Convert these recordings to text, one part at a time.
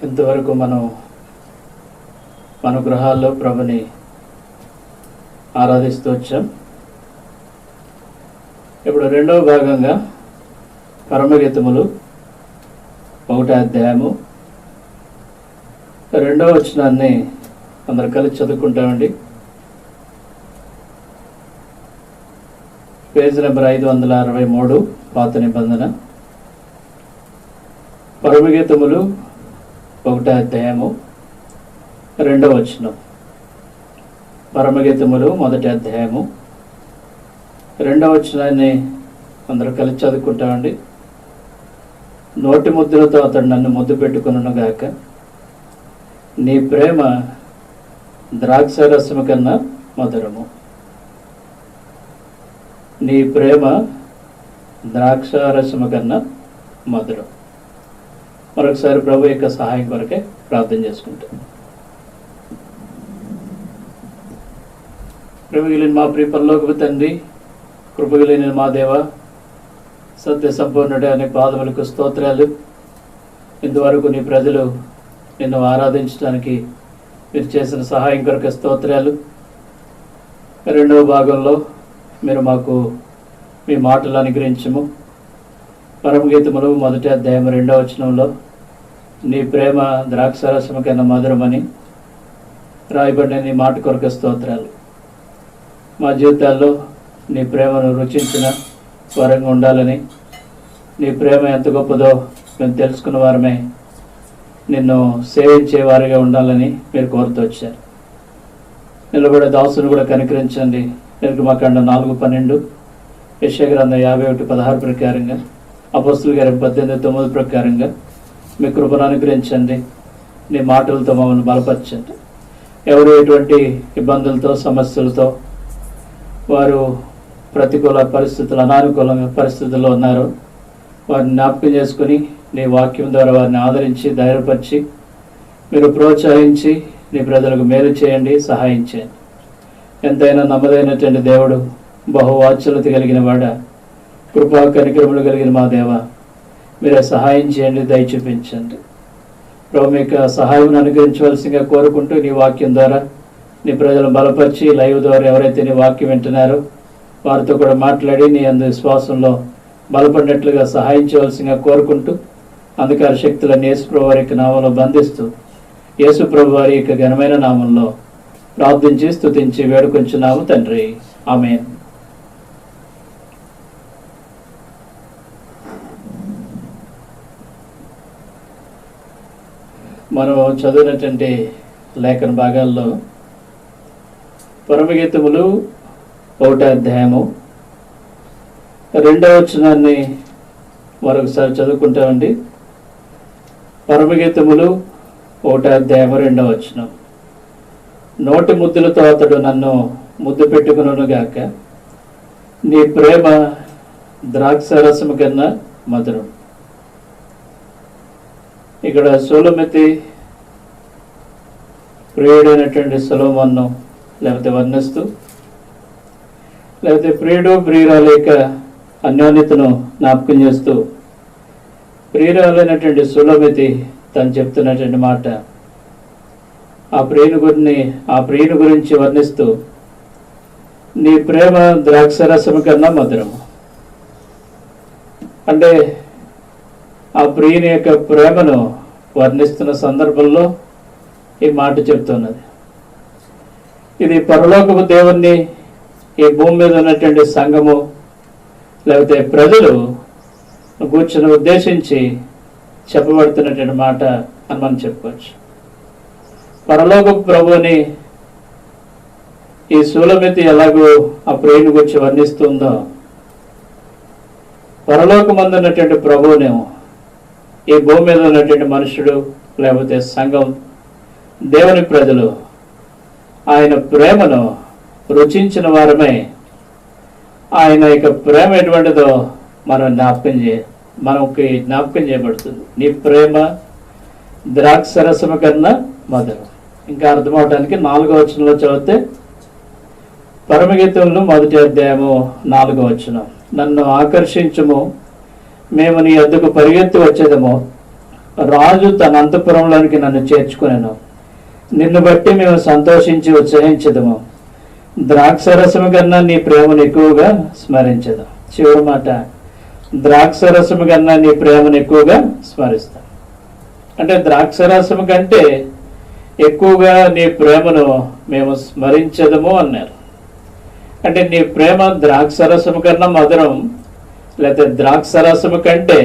ఇంతవరకు మనం మన గృహాల్లో ప్రభుని ఆరాధిస్తూ వచ్చాం. ఇప్పుడు రెండవ భాగంగా పరమగీతములు 1వ అధ్యాయము 2వ వచనాన్ని అందరు కలిసి చదువుకుంటామండి. పేజ్ నెంబర్ 563 పాత నిబంధన. పరమగీతములు 1వ అధ్యాయము 2వ వచనం. పరమగీతములు 1వ అధ్యాయము 2వ వచనాన్ని అందరూ కలిసి చదువుకుంటామండి. నోటి ముద్దులతో అతడు నన్ను ముద్దు పెట్టుకును గాక, నీ ప్రేమ ద్రాక్షారసము కన్నా మధురము. నీ ప్రేమ ద్రాక్షారసము కన్నా మధురం. మరొకసారి ప్రభు యొక్క సహాయం కొరకే ప్రార్థన చేసుకుంటాం. ప్రేమగిలిన మా ప్రియ పరలోకపు తండ్రి, కృపగిలిన మా దేవ, సత్య సంపూర్ణుడు అనే పాదములకు స్తోత్రాలు. ఇంతవరకు నీ ప్రజలు నిన్ను ఆరాధించడానికి మీరు చేసిన సహాయం కొరకు స్తోత్రాలు. రెండవ భాగంలో మీరు మాకు మీ మాటలు అనుగ్రహించము. పరమగీతములు 1వ అధ్యాయం 2వ వచనంలో నీ ప్రేమ ద్రాక్షారసము కన్నా మధురమని రాయబడిన నీ మాట కొరకు స్తోత్రాలు. మా జీవితాల్లో నీ ప్రేమను రుచించిన వారంగా ఉండాలని, నీ ప్రేమ ఎంత గొప్పదో మేము తెలుసుకున్న వారమే నిన్ను సేవించే వారిగా ఉండాలని మీరు కోరుతూ వచ్చారు. నిలబడే దాసును కూడా కనికరించండి. నిర్గమకాండ 4:12, యెషయా గ్రంథం 51:16 ప్రకారంగా, అపొస్తలుల గారి 18:9 ప్రకారంగా మీ కృపను అనుగ్రహించండి. నీ మాటలతో మమ్మల్ని బలపరచండి. ఎవరు ఎటువంటి ఇబ్బందులతో సమస్యలతో వారు ప్రతికూల పరిస్థితులు అనానుకూల పరిస్థితుల్లో ఉన్నారో వారిని జ్ఞాపకం చేసుకుని నీ వాక్యం ద్వారా వారిని ఆదరించి ధైర్యపరిచి మీరు ప్రోత్సహించి నీ ప్రజలకు మేలు చేయండి, సహాయం చేయండి. ఎంతైనా నమ్మదైనటువంటి దేవుడు, బహువాత్సల్యత కలిగిన వాడ, కృపా కనికరములు కలిగిన మా దేవ, మీరే సహాయం చేయండి, దయ చూపించండి. ప్రభు మీకు సహాయం అనుగ్రహించవలసిందిగా కోరుకుంటూ నీ వాక్యం ద్వారా నీ ప్రజలను బలపరిచి లైవ్ ద్వారా ఎవరైతే నీ వాక్యం వింటున్నారో వారితో కూడా మాట్లాడి నీ అందు విశ్వాసంలో బలపడినట్లుగా సహాయం చేయవలసిందిగా కోరుకుంటూ అంధకార శక్తులను యేసుప్రభు వారి యొక్క నామంలో బంధిస్తూ యేసుప్రభు వారి యొక్క ఘనమైన నామంలో ప్రార్థించి స్తుతించి వేడుకొంచున్నాము తండ్రి, ఆమేన్. మనం చదివినటువంటి లేఖన భాగాల్లో పరమగీతములు 1వ అధ్యాయము 2వ వచనాన్ని మరొకసారి చదువుకుంటామండి. పరమగీతములు 1వ అధ్యాయము 2వ వచనం. నోటి ముద్దులతో అతడు నన్ను ముద్దు పెట్టుకును గాక, నీ ప్రేమ ద్రాక్షారసము కన్నా మధురం. ఇక్కడ సొలొమోను ప్రియుడైనటువంటి సొలొమోను లేకపోతే వర్ణిస్తూ, లేకపోతే ప్రియుడు ప్రియురాలు యొక్క అన్యోన్యతను జ్ఞాపకం చేస్తూ ప్రియురాలైనటువంటి సొలొమోను తను చెప్తున్నటువంటి మాట, ఆ ప్రియుని గురించి వర్ణిస్తూ, నీ ప్రేమ ద్రాక్షరసము కన్నా మధురము. అంటే ఆ ప్రియుని యొక్క ప్రేమను వర్ణిస్తున్న సందర్భంలో ఈ మాట చెప్తున్నది. ఇది పరలోకపు దేవుణ్ణి, ఈ భూమి మీద ఉన్నటువంటి సంఘము లేకపోతే ప్రజలు కూర్చుని ఉద్దేశించి చెప్పబడుతున్నటువంటి మాట అని మనం చెప్పుకోవచ్చు. పరలోకపు ప్రభువుని ఈ సొలొమోను ఎలాగో ఆ ప్రియుని గురించి వర్ణిస్తుందో, పరలోకమందు ఉన్నటువంటి ప్రభువునేమో ఈ భూమి మీద ఉన్నటువంటి మనుషుడు లేకపోతే సంఘం, దేవుని ప్రజలు ఆయన ప్రేమను రుచించిన వారమే ఆయన యొక్క ప్రేమ ఎటువంటిదో మనకి జ్ఞాపకం చేయబడుతుంది. నీ ప్రేమ ద్రాక్షరసము కన్నా మధురం. ఇంకా అర్థమవడానికి 4వ వచనంలో చదివితే, పరమగీతములు 1వ అధ్యాయము 4వ వచనం. నన్ను ఆకర్షించుము, మేము నీ వద్దకు పరిగెత్తి వచ్చేదము, రాజు తన అంతఃపురంలోనికి నన్ను చేర్చుకొనెను. నిన్ను బట్టి మేము సంతోషించి ఉత్సహించదము. ద్రాక్షరసము కన్నా నీ ప్రేమను ఎక్కువగా స్మరించదు. చివరి మాట, ద్రాక్షరసము కన్నా నీ ప్రేమను ఎక్కువగా స్మరిస్తాం. అంటే ద్రాక్షరసము కంటే ఎక్కువగా నీ ప్రేమను మేము స్మరించదము అన్నారు. అంటే నీ ప్రేమ ద్రాక్షరసము కన్నా మధురం, లేకపోతే ద్రాక్షరసము కంటే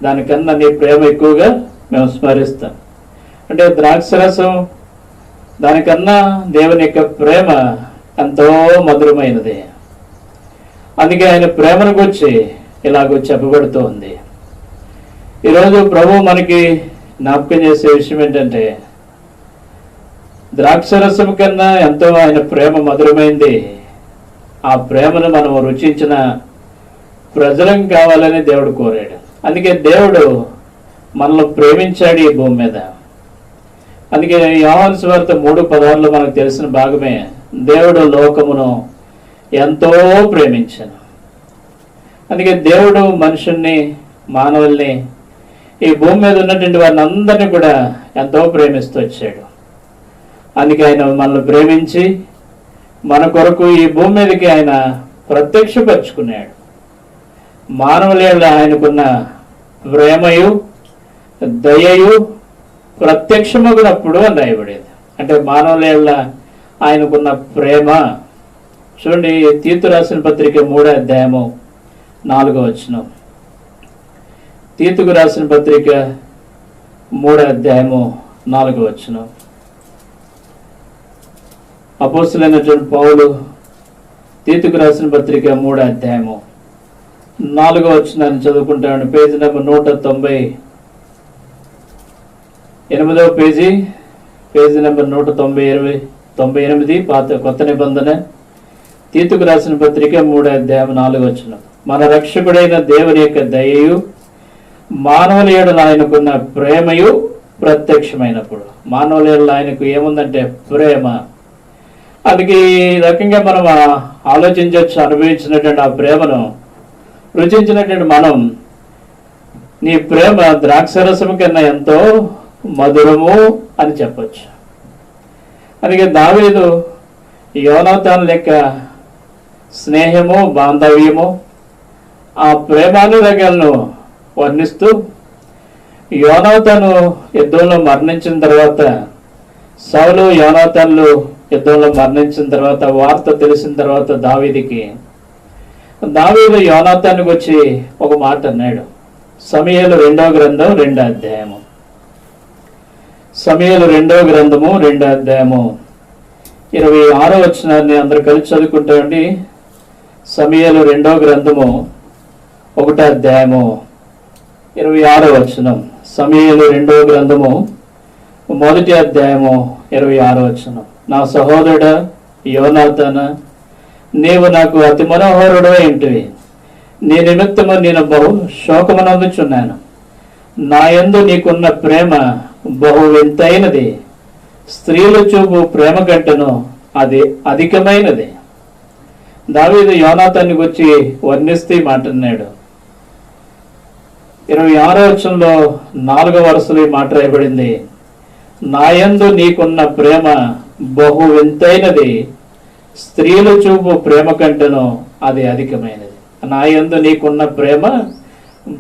దానికన్నా నీ ప్రేమ ఎక్కువగా మేము స్మరిస్తాం. అంటే ద్రాక్షరసం దానికన్నా దేవుని యొక్క ప్రేమ ఎంతో మధురమైనది. అందుకే ఆయన ప్రేమను గురించి ఇలాగో చెప్పబడుతూ ఉంది. ఈరోజు ప్రభు మనకి జ్ఞాపకం చేసే విషయం ఏంటంటే, ద్రాక్షరసం కన్నా ఎంతో ఆయన ప్రేమ మధురమైంది. ఆ ప్రేమను మనం రుచించిన ప్రజలం కావాలని దేవుడు కోరాడు. అందుకే దేవుడు మనల్ని ప్రేమించాడు ఈ భూమి మీద. అందుకే యోహాను సువార్త 3:16 మనకు తెలిసిన భాగమే, దేవుడు లోకమును ఎంతో ప్రేమించాను. అందుకే దేవుడు మనుషుల్ని, మానవుల్ని, ఈ భూమి మీద ఉన్నటువంటి వారిని అందరినీ కూడా ఎంతో ప్రేమిస్తూ వచ్చాడు. అందుకే ఆయన మనల్ని ప్రేమించి మన కొరకు ఈ భూమి మీదకి ఆయన ప్రత్యక్షపరుచుకున్నాడు. మానవుల ఆయనకున్న ప్రేమయు దయయు ప్రత్యక్షమగునప్పుడు అని రాయబడేది. అంటే మానవుల ఆయనకున్న ప్రేమ. చూడండి, తీతు రాసిన పత్రిక 3వ అధ్యాయము 4వ వచనం. తీతుకు రాసిన పత్రిక 3వ అధ్యాయము 4వ వచనం. అపోస్తలుడైనటువంటి పౌలు తీతుకు రాసిన పత్రిక 3వ అధ్యాయము 4వ వచనాన్ని చదువుకుంటాను. పేజీ నెంబర్ 198 పేజీ నెంబర్ 198 కొత్త నిబంధన. తీతుకు రాసిన పత్రిక 3వ అధ్యాయం 4వ వచనం. మన రక్షకుడైన దేవుని యొక్క దయయు మానవుల యేడల ఆయనకున్న ప్రేమయు ప్రత్యక్షమైనప్పుడు. మానవుల యేడల ఆయనకు ఏముందంటే ప్రేమ. అందుకే ఈ రకంగా మనం ఆలోచించవచ్చు. అనుభవించినటువంటి ఆ ప్రేమను రుచించినటువంటి మనం, నీ ప్రేమ ద్రాక్షరసము కన్నా ఎంతో మధురము అని చెప్పచ్చు. అందుకే దావీదు యోనాతాను లెక్క స్నేహము, బాంధవ్యము, ఆ ప్రేమానురాగాలను వర్ణిస్తూ, యోనాతాను యుద్ధంలో మరణించిన తర్వాత, సౌలు యోనాతానులు యుద్ధంలో మరణించిన తర్వాత వార్త తెలిసిన తర్వాత దావీదు యోనాతానుకు వచ్చి ఒక మాట అన్నాడు. సమూయేలు 2వ గ్రంథం 2వ అధ్యాయము. సమూయేలు 2వ గ్రంథము 2వ అధ్యాయము 26వ వచనాన్ని అందరూ కలిసి చదువుకుంటామండి. సమూయేలు 2వ గ్రంథము 1వ అధ్యాయము 26వ వచనం. సమూయేలు 2వ గ్రంథము 1వ అధ్యాయము 26వ వచనం. నా సహోదరుడా యోనాతాన, నీవు నాకు అతి మనోహరుడు ఏంటివి. నీ నిమిత్తము నేను బహు శోకమునందుచున్నాను. నా యందు నీకున్న ప్రేమ బహు వింతైనది. స్త్రీలు చూపు ప్రేమ కంటను అది అధికమైనది. దావీదు యోనాతాన్ని గురించి వర్ణిస్తూ మాట్లాడినాడు. 26వ వచనంలో 4వ వరుసలో ఈ మాట రాయబడింది. నా యందు నీకున్న ప్రేమ బహు వింతైనది. స్త్రీలు చూపు ప్రేమ కంటను అది అధికమైనది. నా యందు నీకున్న ప్రేమ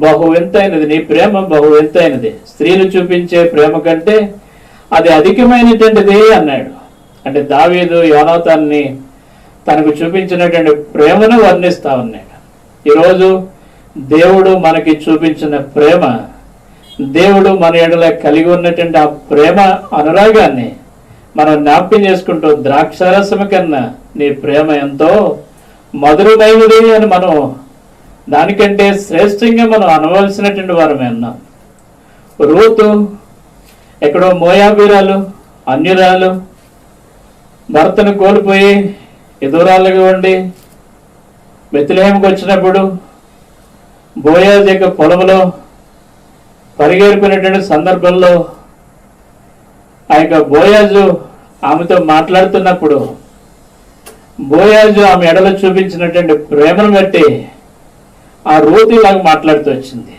బహు వింతైనది. నీ ప్రేమ బహు వింతైనది. స్త్రీలు చూపించే ప్రేమ కంటే అది అధికమైనటువంటిది అన్నాడు. అంటే దావీదు యోనాతాన్ని తనకు చూపించినటువంటి ప్రేమను వర్ణిస్తా ఉన్నాడు. ఈరోజు దేవుడు మనకి చూపించిన ప్రేమ, దేవుడు మన ఎడల కలిగి ఉన్నటువంటి ఆ ప్రేమ అనురాగాన్ని మనం జ్ఞాపకం చేసుకుంటూ, ద్రాక్షరసము కన్నా నీ ప్రేమ ఎంతో మధురమైనది అని మనం దానికంటే శ్రేష్టంగా మనం అనవలసినటువంటి వారమే అన్నాం. రూతు ఎక్కడో మోయాబీరాలు, అన్యురాలు, భర్తను కోల్పోయి ఎదురాలుగా ఉండి బెత్లెహేముకు వచ్చినప్పుడు బోయాజు యొక్క పొలంలో పరిగెరుకునేటువంటి సందర్భంలో ఆ యొక్క బోయాజు ఆమెతో మాట్లాడుతున్నప్పుడు బోయాజు ఆమె ఎడలో చూపించినటువంటి ప్రేమను బట్టి ఆ రూతు ఇలాగ మాట్లాడుతూ వచ్చింది.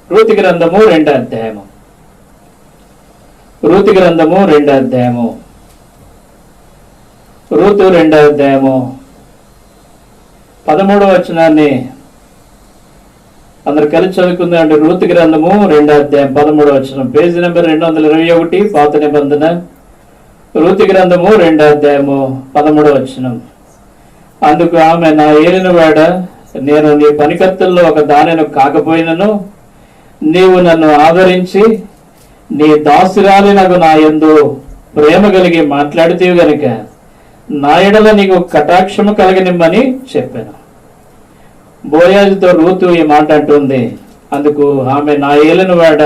రూతు గ్రంథము 2వ అధ్యాయము రూతు గ్రంథము 2వ అధ్యాయము. రూతు 2వ అధ్యాయము 13వ వచనాన్ని అందరు కలిసి చదువుకుందాం. రూతు గ్రంథము 2వ అధ్యాయం 13వ వచనం, పేజీ నెంబర్ 221, పాత నిబంధన. రూతు గ్రంథము 2వ అధ్యాయము 13వ వచనం. అందుకు ఆమె, నా ఏలినవాడ, నేను నీ పనికత్తుల్లో ఒక దానిని కాకపోయినను నీవు నన్ను ఆదరించి నీ దాసురాలినగు నా యందు ప్రేమ కలిగి మాట్లాడితేవి గనుక నా ఎడల నీకు కటాక్షము కలిగనిమ్మని చెప్పాను. బోయాజుతో రూతు ఈ మాట అంటుంది. అందుకు ఆమె, నా ఏలినవాడ,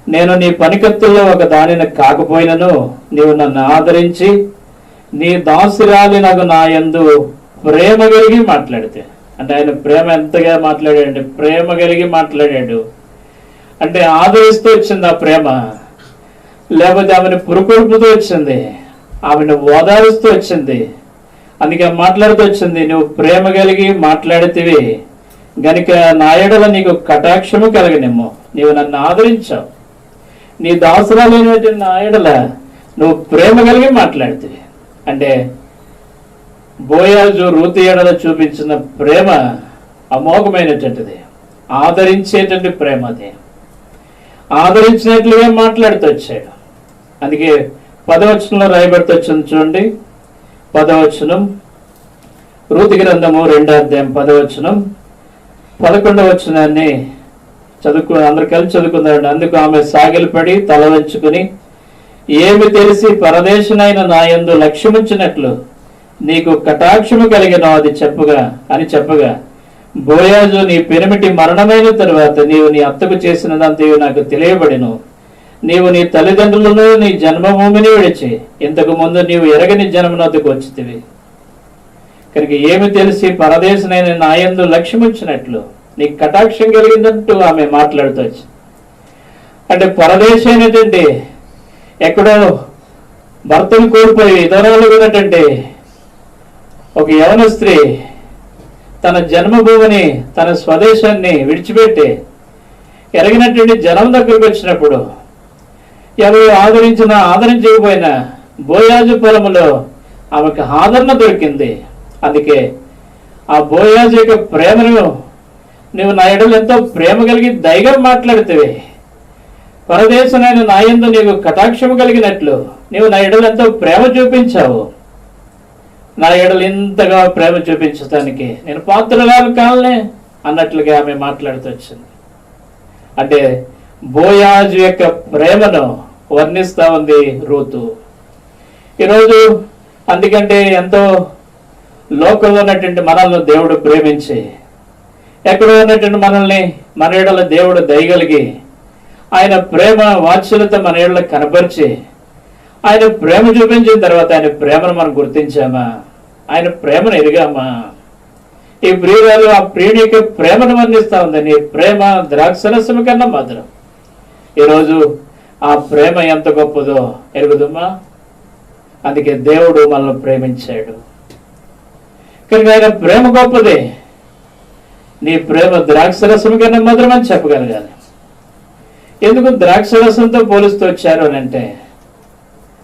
నేను నీ పనికత్తుల్లో ఒక దానిని కాకపోయినను నీవు నన్ను ఆదరించి నీ దాసురాలినగు నా యందు ప్రేమ కలిగి మాట్లాడితే. అంటే ఆయన ప్రేమ ఎంతగా మాట్లాడాడు, ప్రేమ కలిగి మాట్లాడాడు. అంటే ఆదరిస్తూ వచ్చింది ఆ ప్రేమ, లేకపోతే ఆమెను పురుకొల్పుతూ వచ్చింది, ఆమెను ఓదారుస్తూ వచ్చింది. అందుకే మాట్లాడుతూ వచ్చింది, నువ్వు ప్రేమ కలిగి మాట్లాడితివి గనుక నా ఎడల నీకు కటాక్షము కలిగినేమో, నీవు నన్ను ఆదరించావు, నీ దాసురాలైనటువంటి నా ఎడల నువ్వు ప్రేమ కలిగి మాట్లాడితివి. అంటే బోయాజు రూతు ఎడల చూపించిన ప్రేమ అమోఘమైనటువంటిది, ఆదరించేటువంటి ప్రేమ. అది ఆదరించినట్లుగా మాట్లాడుతూ వచ్చాడు. అందుకే 10వ వచనంలో రాయబడుతూ వచ్చింది చూడండి. 10వ వచనం, రూతు గ్రంథము 2వ అధ్యాయం 10వ వచనం, 11వ వచనాన్ని అందరు కలిసి చదువుకుందాం. అందుకు ఆమె సాగిలపడి తల వంచుకుని, ఏమి తెలిసి పరదేశనైన నా యందు లక్ష్యముంచినట్లు నీకు కటాక్షము కలిగిన అది అని చెప్పగా బోయాజు, నీ పెనిమిటి మరణమైన తరువాత నీవు నీ అత్తకు చేసినదంతయు నాకు తెలియబడిను. నీవు నీ తల్లిదండ్రులను నీ జన్మభూమిని విడిచి ఇంతకు ముందు నీవు ఎరగని జన్మనొద్దకు వచ్చితివి కనుక ఏమి తెలిసి పరదేశనైన నా యందు లక్ష్యముంచినట్లు నీకు కటాక్షం కలిగిందంటూ ఆమె మాట్లాడుతూ వచ్చి. అంటే పరదేశం అయినటువంటి ఎక్కడో భర్తను కోల్పోయి ఇతరులు ఉన్నటువంటి ఒక యవన స్త్రీ తన జన్మభూమిని, తన స్వదేశాన్ని విడిచిపెట్టి ఎరగినటువంటి జనం దగ్గరకు వచ్చినప్పుడు ఎవరు ఆదరించకపోయినా బోయాజు పొలములో ఆమెకు ఆదరణ దొరికింది. అందుకే ఆ బోయాజు యొక్క ప్రేమను నువ్వు నా ఎడలు ఎంతో ప్రేమ కలిగి దయగా మాట్లాడితేవి, పరదేశనైన నా యందు నీకు కటాక్షము కలిగినట్లు నీవు నా ఎడలు ఎంతో ప్రేమ చూపించావు. నా ఎడలు ఇంతగా ప్రేమ చూపించడానికి నేను పాత్రలాలు కాలనే అన్నట్లుగా ఆమె మాట్లాడుతూ వచ్చింది. అంటే బోయాజు యొక్క ప్రేమను వర్ణిస్తా ఉంది రూతు. ఈరోజు అందుకంటే ఎంతో లోకంలో ఉన్నటువంటి మనల్ని దేవుడు ప్రేమించి, ఎక్కడో ఉన్నటువంటి మనల్ని మన ఎడల దేవుడు దయగలిగి ఆయన ప్రేమ వాత్సల్యత మన ఎడల కనపరిచి ఆయన ప్రేమ చూపించిన తర్వాత ఆయన ప్రేమను మనం గుర్తించామా, ఆయన ప్రేమను ఎరిగామా? ఈ ప్రియురాలు ఆ ప్రియుని యొక్క ప్రేమను వర్ణిస్తా ఉంది. నీ ప్రేమ ద్రాక్షరసము కన్నా మధురం. ఈరోజు ఆ ప్రేమ ఎంత గొప్పదో ఎరుగుదమ్మా. అందుకే దేవుడు మనల్ని ప్రేమించాడు కనుక ఆయన ప్రేమ గొప్పది. నీ ప్రేమ ద్రాక్షరసము కన్నా మధురం అని చెప్పగలగాలి. ఎందుకు ద్రాక్షరసంతో పోలుస్తూ వచ్చారు అని అంటే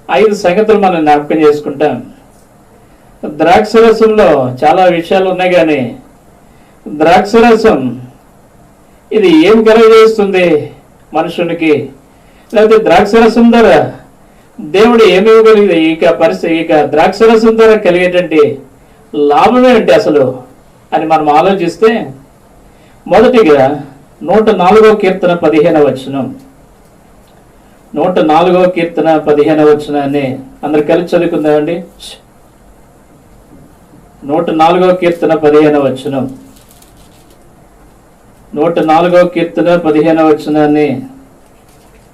5 సంగతులు మనం జ్ఞాపకం చేసుకుంటాం. ద్రాక్షరసంలో చాలా విషయాలు ఉన్నాయి, కానీ ద్రాక్షరసం ఇది ఏం కలుగజేస్తుంది మనుషునికి, లేకపోతే ద్రాక్షరసం ద్వారా దేవుడు ఏమి ఇవ్వగలిగింది, ఇక ద్రాక్షరసం ద్వారా కలిగేటువంటి లాభం ఏంటి అసలు అని మనం ఆలోచిస్తే, మొదటిగా 104వ కీర్తన 15వ వచనం, 104వ కీర్తన 15వ వచనాన్ని అందరు కలిసి చదువుకుందామండి. 104వ కీర్తన 15వ వచనం, 104వ కీర్తన 15వ వచనాన్ని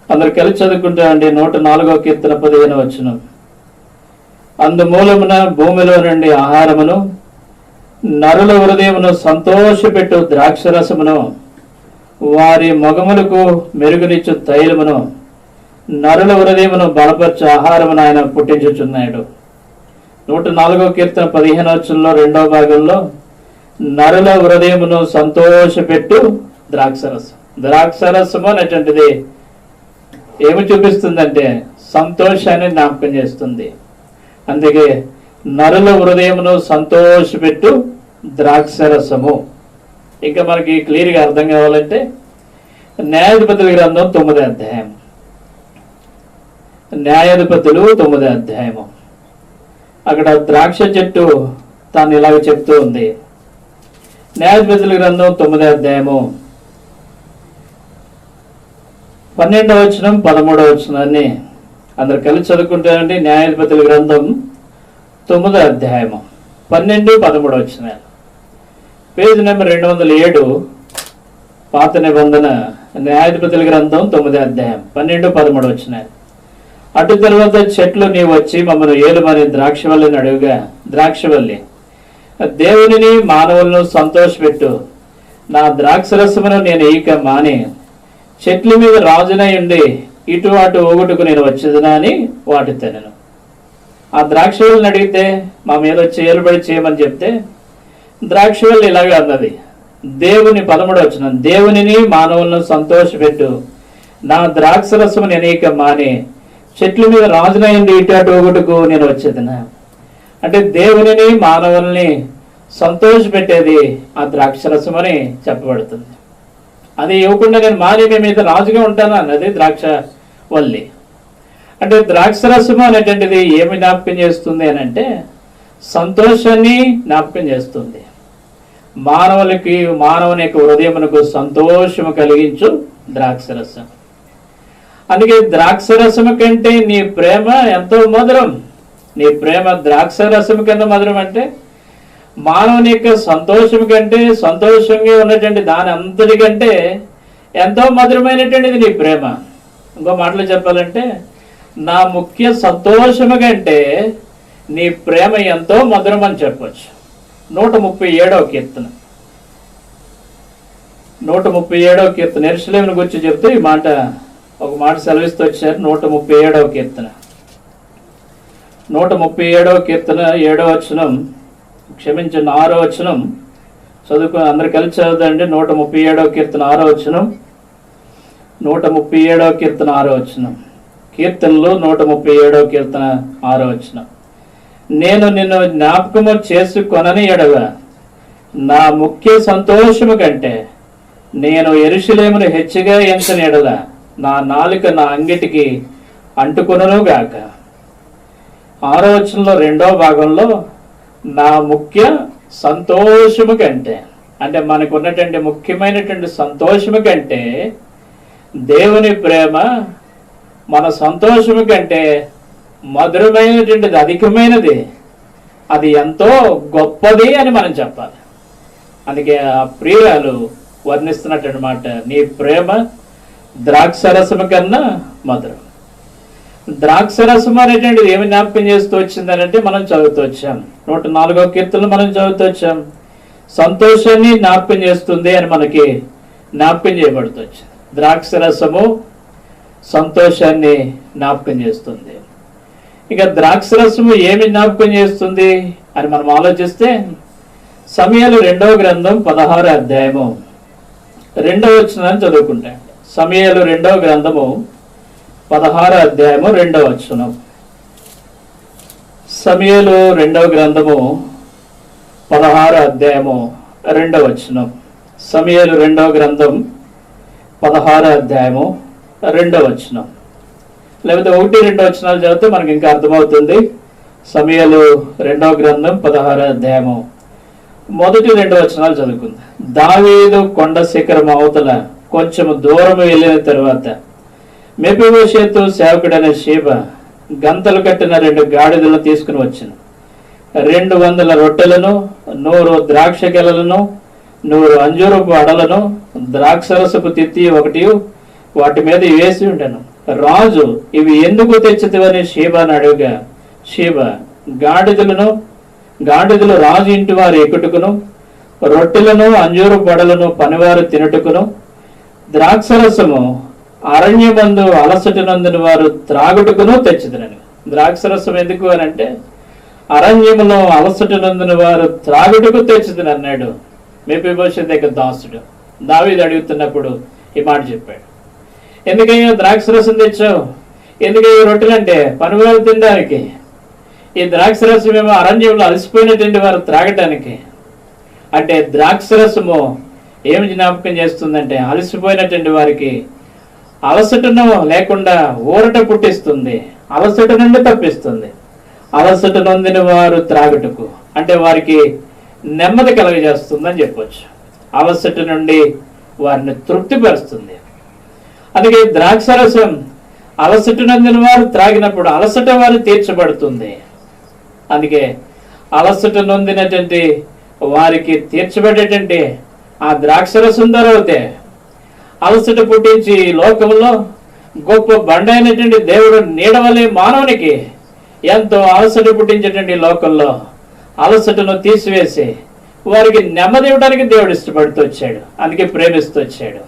అందరు కలిసి చదువుకుంటామండి. 104వ కీర్తన 15వ వచనం, అందుమూలమున భూమిలో నుండి ఆహారమును, నరుల హృదయమును సంతోషపెట్టు ద్రాక్షరసమును, వారి మొగములకు మెరుగునిచ్చు తైలమును, నరుల హృదయమును బలపరచు ఆహారమును ఆయన పుట్టించుచున్నాడు. 104వ కీర్తన 15వ వచనంలో 2వ భాగంలో నరుల హృదయమును సంతోషపెట్టు ద్రాక్షరసం. ద్రాక్షరసము అనేటువంటిది ఏమి చూపిస్తుందంటే సంతోషాన్ని జ్ఞాపకం చేస్తుంది. అందుకే నరుల హృదయమును సంతోషపెట్టు ద్రాక్షరసము. ఇంకా మనకి క్లియర్గా అర్థం కావాలంటే న్యాయాధిపతుల గ్రంథం 9వ అధ్యాయం, న్యాయాధిపతులు 9వ అధ్యాయము. అక్కడ ద్రాక్ష చెట్టు తాను ఇలాగ చెప్తూ ఉంది. న్యాయాధిపతుల గ్రంథం 9వ అధ్యాయము 12వ వచనం 13వ వచనాన్ని అందరు కలిసి చదువుకుంటారండి. న్యాయాధిపతుల గ్రంథం 9వ అధ్యాయము 12, 13 వచనాలు. పేజ్ నెంబర్ 207, పాత నిబంధన, న్యాయాధిపతుల గ్రంథం 9వ అధ్యాయం 12, 13 వచనాలు. అటు తర్వాత చెట్లు నీవు వచ్చి మమ్మల్ని ఏలుమని ద్రాక్షవల్లిని అడుగుగా, ద్రాక్షవల్లి దేవునిని మానవులను సంతోషపెట్టు, నా ద్రాక్షరసమును నేను ఈక మాని చెట్ల మీద రాజునై ఉండి ఇటు అటు ఊగుటకు నేను వచ్చేదినా అని వాటి తినను. ఆ ద్రాక్షవల్లిని అడిగితే మా మీద వచ్చి ఏలుబడి చేయమని చెప్తే ద్రాక్షవల్లి ఇలాగ అన్నది, దేవుని 13వ వచనం, దేవునిని మానవులను సంతోషపెట్టు, నా ద్రాక్షరసము నేను ఈక మాని చెట్ల మీద రాజునైంది ఇటు అటు ఒకటుకు నేను వచ్చేదినా. అంటే దేవునిని మానవుల్ని సంతోషపెట్టేది ఆ ద్రాక్షరసం అని చెప్పబడుతుంది. అది ఇవ్వకుండా నేను మాని మీ మీద రాజుగా ఉంటాను అన్నది ద్రాక్ష వల్లి. అంటే ద్రాక్షరసము అనేటువంటిది ఏమి జ్ఞాపకం చేస్తుంది అని అంటే సంతోషాన్ని జ్ఞాపకం చేస్తుంది. మానవుని యొక్క హృదయమునకు సంతోషము కలిగించు ద్రాక్షరసం. అందుకే ద్రాక్షరసము కంటే నీ ప్రేమ ఎంతో మధురం. నీ ప్రేమ ద్రాక్షరసము కన్నా మధురం. అంటే మానవుని యొక్క సంతోషం కంటే, సంతోషంగా ఉన్నటువంటి దాని అంతటికంటే ఎంతో మధురమైనటువంటిది నీ ప్రేమ. ఇంకో మాటలు చెప్పాలంటే నా ముఖ్య సంతోషము కంటే నీ ప్రేమ ఎంతో మధురం అని చెప్పచ్చు. 137వ కీర్తన, 137వ కీర్తన యెరూషలేమును గురించి చెప్తూ ఈ మాట, ఒక మాట సెలవిస్తూ వచ్చారు. 137వ కీర్తన, 137వ కీర్తన 7వ వచనం, క్షమించండి 6వ వచనం చదువుకుని అందరు కలిసి చదువుదండి. 137వ కీర్తన 6వ వచనం, 137వ కీర్తన 6వ వచనం. కీర్తనలు 137వ కీర్తన 6వ వచనం. నేను నిన్ను జ్ఞాపకము చేసుకొనని ఎడల నా ముఖ్య సంతోషము కంటే నేను యెరూషలేమును హెచ్చుగా ఎంచని ఎడల నా నాలుక నా అంగిటికి అంటుకొనును గాక. 6వ వచనంలో 2వ భాగంలో నా ముఖ్య సంతోషము కంటే, అంటే మనకు ఉన్నటువంటి ముఖ్యమైనటువంటి సంతోషము కంటే దేవుని ప్రేమ మన సంతోషము కంటే మధురమైనటువంటిది, అధికమైనది, అది ఎంతో గొప్పది అని మనం చెప్పాలి. అందుకే ఆ ప్రియురాలు వర్ణిస్తున్నటువంటి మాట, నీ ప్రేమ ద్రాక్షరసము కన్నా మధురం. ద్రాక్షరసము అనేటువంటిది ఏమి జ్ఞాపకం చేస్తూ వచ్చిందని అంటే మనం చదువుతూ వచ్చాం. 104వ కీర్తనలు మనం చదువుతూ వచ్చాం. సంతోషాన్ని జ్ఞాపకం చేస్తుంది అని మనకి జ్ఞాపకం చేయబడుతూ వచ్చింది. ద్రాక్షరసము సంతోషాన్ని జ్ఞాపకం చేస్తుంది. ఇక ద్రాక్షరసము ఏమి జ్ఞాపకం చేస్తుంది అని మనం ఆలోచిస్తే సమూయేలు 2వ గ్రంథం 16వ అధ్యాయము 2వ వచనాన్ని చదువుకుంటాం. సమూయేలు 2వ గ్రంథము 16వ అధ్యాయము 2వ వచనం. సమూయేలు 2వ గ్రంథము 16వ అధ్యాయము 2వ వచనం. సమూయేలు 2వ గ్రంథం 16వ అధ్యాయము 2వ వచనం. లేకపోతే 1-2 వచనాలు చదివితే మనకి ఇంకా అర్థమవుతుంది. సమూయేలు 2వ గ్రంథం 16వ అధ్యాయము 1-2 వచనాలు చదువుకుందాం. దావీదు కొండ శిఖరం అవతల కొంచెం దూరం వెళ్ళిన తరువాత మెఫీబోషెతు సేవకుడైన షీబ గంతలు కట్టిన 2 గాడిదలను తీసుకుని వచ్చిన 200 రొట్టెలను, 100 ద్రాక్ష గెలలను, 100 అంజూరపు అడలను, ద్రాక్షరసపు తిత్తి 1 వాటి మీద వేసి ఉండెను. రాజు ఇవి ఎందుకు తెచ్చితివని షీబాను అడుగుగా, షీబ గాడిదలు రాజు ఇంటి వారు ఎక్కుటకును, రొట్టెలను అంజూరపు అడలను పనివారు తినటుకును, ద్రాక్షరసము అరణ్యమందు అలసటనందున వారు త్రాగుటకును తెచ్చిదనని. ద్రాక్షరసం ఎందుకు అని అంటే అరణ్యములో అలసటనందున వారు త్రాగుటకు తెచ్చిదని అన్నాడు మెఫీబోషెతు దగ్గర దాసుడు. దావీదు అడుగుతున్నప్పుడు ఈ మాట చెప్పాడు. ఎందుకయ్యో ద్రాక్షరసం తెచ్చావు, ఎందుకయ్యో రొట్టెలు అంటే పనులు తినడానికి, ఈ ద్రాక్షరసం ఏమో అరణ్యంలో అలసిపోయినటువంటి వారు త్రాగటానికి. అంటే ద్రాక్షరసము ఏమి జ్ఞాపకం చేస్తుందంటే అలసిపోయినటువంటి వారికి అలసటను లేకుండా ఊరట పుట్టిస్తుంది, అలసట నుండి తప్పిస్తుంది. అలసట నొందిన వారు త్రాగుటకు అంటే వారికి నెమ్మది కలగజేస్తుందని చెప్పొచ్చు. అలసట నుండి వారిని తృప్తిపరుస్తుంది. అందుకే ద్రాక్షరసం అలసట నొందిన వారు త్రాగినప్పుడు అలసట వారు తీర్చబడుతుంది. అందుకే అలసట నొందినటువంటి వారికి తీర్చబడేటువంటి ఆ ద్రాక్షరసం దొరవుతే అలసట పుట్టించి లోకంలో గొప్ప బండ అయినటువంటి దేవుడు నీడవలే మానవునికి ఎంతో అలసట పుట్టించేటువంటి లోకంలో అలసటను తీసివేసి వారికి నెమ్మది ఇవ్వడానికి దేవుడు ఇష్టపడుతూ వచ్చాడు, అందుకే ప్రేమిస్తూ వచ్చాడు.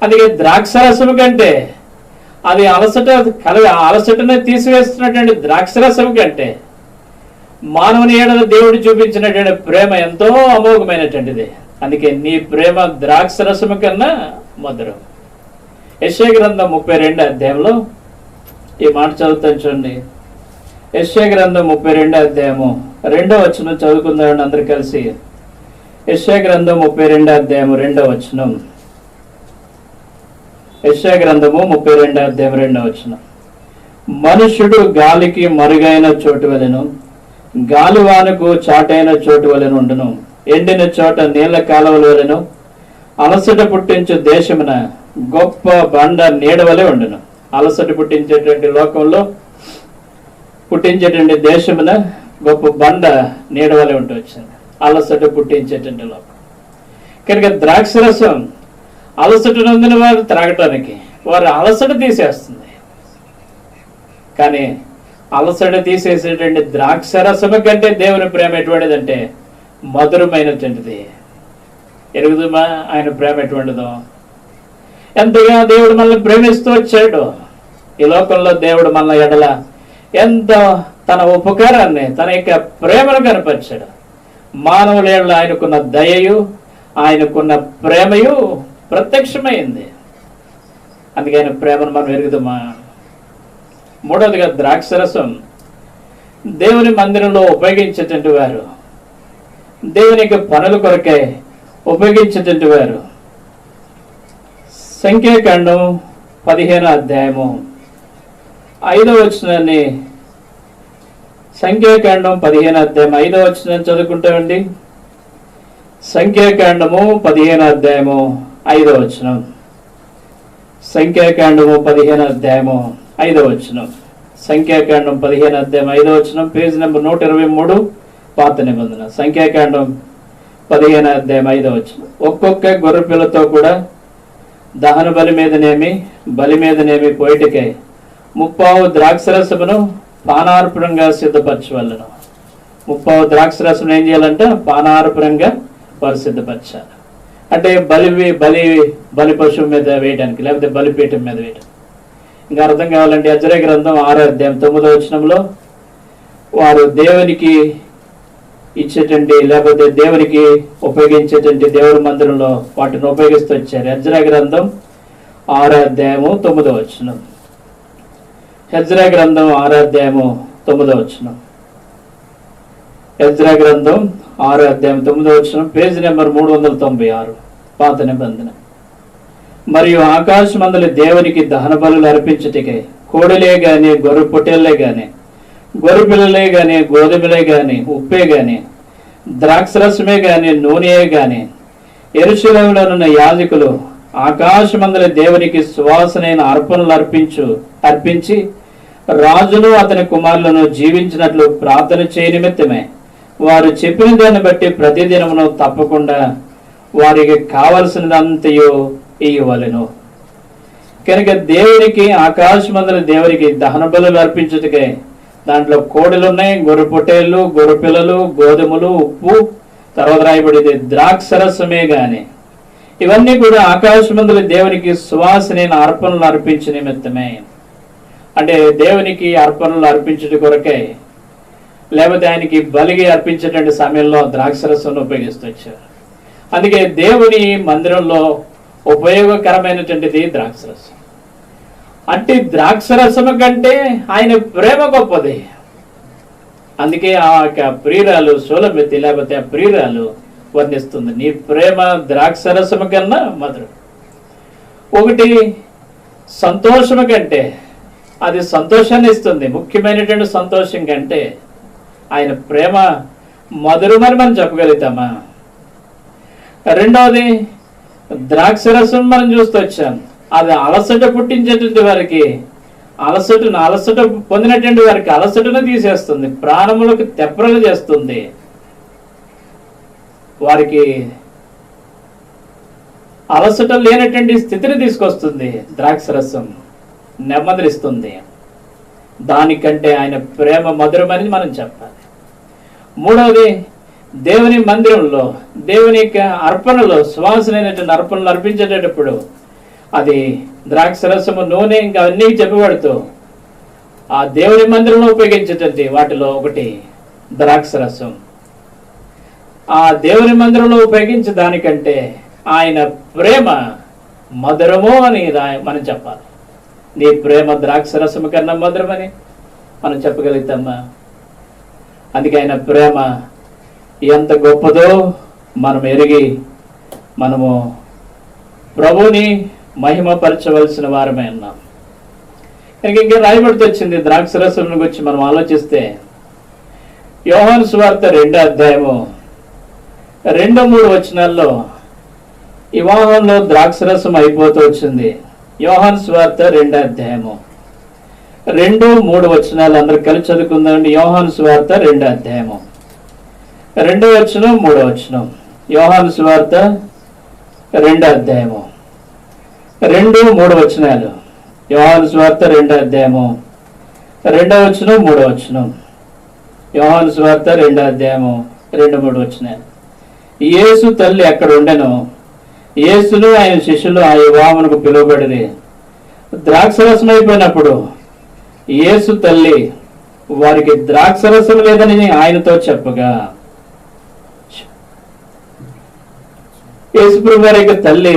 అందుకే ద్రాక్షరసము కంటే అది అలసటను తీసివేస్తున్నటువంటి ద్రాక్షరసము కంటే మానవుని ఏడల దేవుడు చూపించినటువంటి ప్రేమ ఎంతో అమోఘమైనటువంటిది. అందుకే నీ ప్రేమ ద్రాక్షరసము కన్నా మధురం. యెషయా గ్రంథం 32 అధ్యాయంలో ఈ మాట చదువుతాను చూడండి. యెషయా గ్రంథం 32 అధ్యాయము 2వ వచనం చదువుకుందామని అందరు కలిసి. యెషయా గ్రంథం 32 అధ్యాయము 2వ వచనం. యెషయా గ్రంథము 32 అధ్యాయం 2వ వచనం. మనుష్యుడు గాలికి మరుగైన చోటు వలెను, గాలివానకు చాటైన చోటు వలెను ఉండును. ఎండిన చోట నీళ్ల కాలువల వలెను, అలసట పుట్టించు దేశమున గొప్ప బండ నీడవలే ఉండును. అలసట పుట్టించేటువంటి లోకంలో పుట్టించేటువంటి దేశమున గొప్ప బండ నీడవలే ఉంటూ వచ్చింది. అలసట పుట్టించేటువంటి లోకం కనుక ద్రాక్షరసం అలసట నొందిన వారు త్రాగటానికి వారు అలసట తీసేస్తుంది. కానీ అలసట తీసేసేటువంటి ద్రాక్షరసము కంటే దేవుని ప్రేమ ఎటువంటిదంటే మధురమైనటువంటిది. ఎరుగుదమా ఆయన ప్రేమ ఎటువంటిదో, ఎంతగా దేవుడు మనల్ని ప్రేమిస్తూ వచ్చాడు. ఈ లోకంలో దేవుడు మన ఎడల ఎంత తన ఉపకారాన్ని తన యొక్క ప్రేమను కనపరిచాడు. మానవుల ఎడల ఆయనకున్న దయయు ఆయనకున్న ప్రేమయు ప్రత్యక్షమైంది. అందుకే ఆయన ప్రేమను మనం ఎరుగుదమా. మూడవదిగా ద్రాక్షరసం దేవుని మందిరంలో ఉపయోగించేటువంటి వారు, దేవుని యొక్క పనుల కొరకే ఉపయోగించేటువంటి వారు. సంఖ్యాకాండం 15వ అధ్యాయము 5వ వచనాన్ని, సంఖ్యాకాండం 15వ అధ్యాయం 5వ వచనాన్ని చదువుకుంటామండి. సంఖ్యాకాండము 15వ అధ్యాయము 5వ వచనం. సంఖ్యాకాండము 15వ అధ్యాయము 5వ వచనం. సంఖ్యాకాండం 15వ అధ్యాయం 5వ వచనం, పేజ్ నెంబర్ 123, పాత నిబంధన. సంఖ్యాకాండం 15వ అధ్యాయం 5వ వచనం. ఒక్కొక్క గొర్రె పిల్లతో కూడా దహన బలి మీదనేమి పోయిటకై 30 ద్రాక్షరసమును పానార్పణంగా సిద్ధపరచవలను. 30 ద్రాక్షరసం ఏం చేయాలంటే పానార్పణంగా వారు సిద్ధపరచాలి. అంటే బలి పశువు మీద వేయడానికి, లేకపోతే బలిపీఠం మీద వేయడానికి. ఇంకా అర్థం కావాలంటే యెజ్రెయా గ్రంథం 6వ అధ్యాయం 9వ వచనంలో వారు దేవునికి ఇచ్చేటువంటి లేకపోతే దేవునికి ఉపయోగించేటువంటి దేవుడి మందిరంలో వాటిని ఉపయోగిస్తూ వచ్చారు. యెజ్రెయా గ్రంథం 6వ అధ్యాయము 9వ వచనం. యెజ్రెయా గ్రంథం 6వ అధ్యాయము 9వ వచనం. యెజ్రెయా గ్రంథం 6వ అధ్యాయం 9వ వచనం, పేజ్ నెంబర్ 396, పాత నిబంధన. మరియు ఆకాశమందలి దేవునికి దహన బలులు అర్పించుటకై కోడలే గాని, గొర్రె పొట్టేళ్లే గాని, గొర్రె పిల్లలే గాని, గోధుమలే గాని, ఉప్పే గాని, ద్రాక్షరసమే గాని, నూనెయే గాని యెరూషలేములోనున్న యాజకులు ఆకాశమందలి దేవునికి సువాసనైన అర్పణలు అర్పించి రాజును అతని కుమారులను జీవించినట్లు ప్రార్థన చేయ నిమిత్తమే వారు చెప్పిన దాన్ని బట్టి ప్రతిదినమును తప్పకుండా వారికి కావలసినదంతయు ఇవ్వవలెను. కనుక దేవునికి ఆకాశమందలి దేవునికి దహన బలులు అర్పించుటకై దాంట్లో కోడెలు ఉన్నాయి, గొర్రె పొట్టేళ్ళు, గొర్రె పిల్లలు, గోధుమలు, ఉప్పు, తర్వాత రాయబడింది ద్రాక్షరసమే గాని. ఇవన్నీ కూడా ఆకాశమందలి దేవునికి సువాసనైన అర్పణలు అర్పించే నిమిత్తమే. అంటే దేవునికి అర్పణలు అర్పించుట కొరకే, లేకపోతే ఆయనకి బలిగి అర్పించేటువంటి సమయంలో ద్రాక్షరసం ఉపయోగిస్తూ వచ్చారు. అందుకే దేవుని మందిరంలో ఉపయోగకరమైనటువంటిది ద్రాక్షరసం. అట్టి ద్రాక్షరసము కంటే ఆయన ప్రేమ గొప్పది. అందుకే ఆ ప్రియురాలు షూలమితి లేకపోతే ఆ ప్రియురాలు వర్ణిస్తుంది, నీ ప్రేమ ద్రాక్షరసము కన్నా మధురం. ఒకటి సంతోషము కంటే, అది సంతోషాన్ని ఇస్తుంది, ముఖ్యమైనటువంటి సంతోషం కంటే ఆయన ప్రేమ మధురమని మనం చెప్పగలుగుతామా? రెండవది ద్రాక్షరసం మనం చూస్తూ వచ్చాం, అది అలసట పుట్టించేటువంటి వారికి అలసట పొందినటువంటి వారికి అలసటను తీసేస్తుంది, ప్రాణములకు తెప్పరలు చేస్తుంది, వారికి అలసట లేనటువంటి స్థితిని తీసుకొస్తుంది. ద్రాక్షరసం నెమ్మదిస్తుంది. దానికంటే ఆయన ప్రేమ మధురమని మనం చెప్పాలి. మూడవది దేవుని మందిరంలో, దేవుని యొక్క అర్పణలో, సువాసనైనటువంటి అర్పణలు అర్పించేటప్పుడు అది ద్రాక్షరసము, నూనె, ఇంకా అన్నీ చెప్పబడుతూ ఆ దేవుని మందిరంలో ఉపయోగించేటటువంటి వాటిలో ఒకటి ద్రాక్షరసం. ఆ దేవుని మందిరంలో ఉపయోగించే దానికంటే ఆయన ప్రేమ మధురము అని మనం చెప్పాలి. నీ ప్రేమ ద్రాక్షరసము కన్నా మధురమని మనం చెప్పగలుగుతామా? అందుకే ఆయన ప్రేమ ఎంత గొప్పదో మనం ఎరిగి మనము ప్రభుని మహిమపరచవలసిన వారమే అన్నాం. కనుక ఇంకా రాయబడితే వచ్చింది ద్రాక్షరసం గురించి మనం ఆలోచిస్తే, యోహాను సువార్త 2వ అధ్యాయము 2-3 వచనాల్లో వివాహంలో ద్రాక్షరసం అయిపోతూ వచ్చింది. యోహాను సువార్త 2వ అధ్యాయము 2-3 వచనాలు అందరు కలిసి చదువుకుందామండి. యోహాను సువార్త 2వ అధ్యాయము 2వ వచనం 3వ వచనం. యోహాను సువార్త 2వ అధ్యాయము 2-3 వచనాలు. యోహాను సువార్త 2వ అధ్యాయము 2వ వచనం 3వ వచనం. యోహాను సువార్త 2వ అధ్యాయము 2-3 వచనాలు. యేసు తల్లి అక్కడ ఉండెను. యేసును ఆయన శిష్యులు ఆ వివాహమునకు పిలువబడిరి. ద్రాక్షరసం అయిపోయినప్పుడు యేసు తల్లి వారికి ద్రాక్షరసం లేదని ఆయనతో చెప్పగా, యేసుప్రభు వారి యొక్క తల్లి,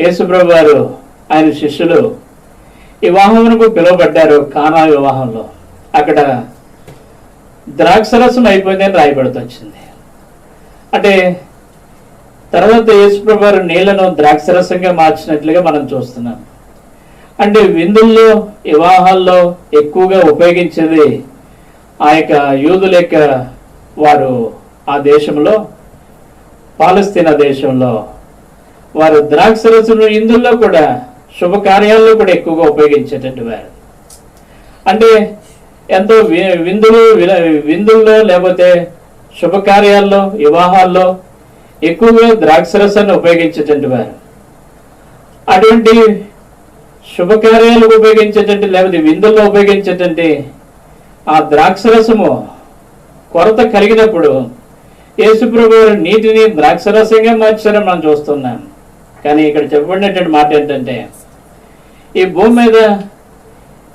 యేసుప్రభు వారు ఆయన శిష్యులు వివాహమునకు పిలువబడ్డారు. కానా వివాహంలో అక్కడ ద్రాక్షరసం అయిపోయిందని రాయబడుతూ వచ్చింది. అంటే తర్వాత యేసుప్రభు వారు నీళ్లను ద్రాక్షరసంగా మార్చినట్లుగా మనం చూస్తున్నాం. అంటే విందుల్లో, వివాహాల్లో ఎక్కువగా ఉపయోగించేది ఆ యొక్క యూదుల యొక్క వారు ఆ దేశంలో, పాలస్తీనా దేశంలో వారు ద్రాక్షరసము ఇందుల్లో కూడా శుభకార్యాల్లో కూడా ఎక్కువగా ఉపయోగించేటట్టు వారు. అంటే ఎంతో విందుల్లో లేకపోతే శుభకార్యాల్లో, వివాహాల్లో ఎక్కువగా ద్రాక్షరసాన్ని ఉపయోగించేటట్టు వారు. అటువంటి శుభకార్యాలకు ఉపయోగించేటట్టు లేకపోతే విందుల్లో ఉపయోగించేటంటే ఆ ద్రాక్షరసము కొరత కలిగినప్పుడు యేసుప్రభు నీటిని ద్రాక్షరసంగా మార్చారని మనం చూస్తున్నాం. కానీ ఇక్కడ చెప్పబడినటువంటి మాట ఏంటంటే, ఈ భూమి మీద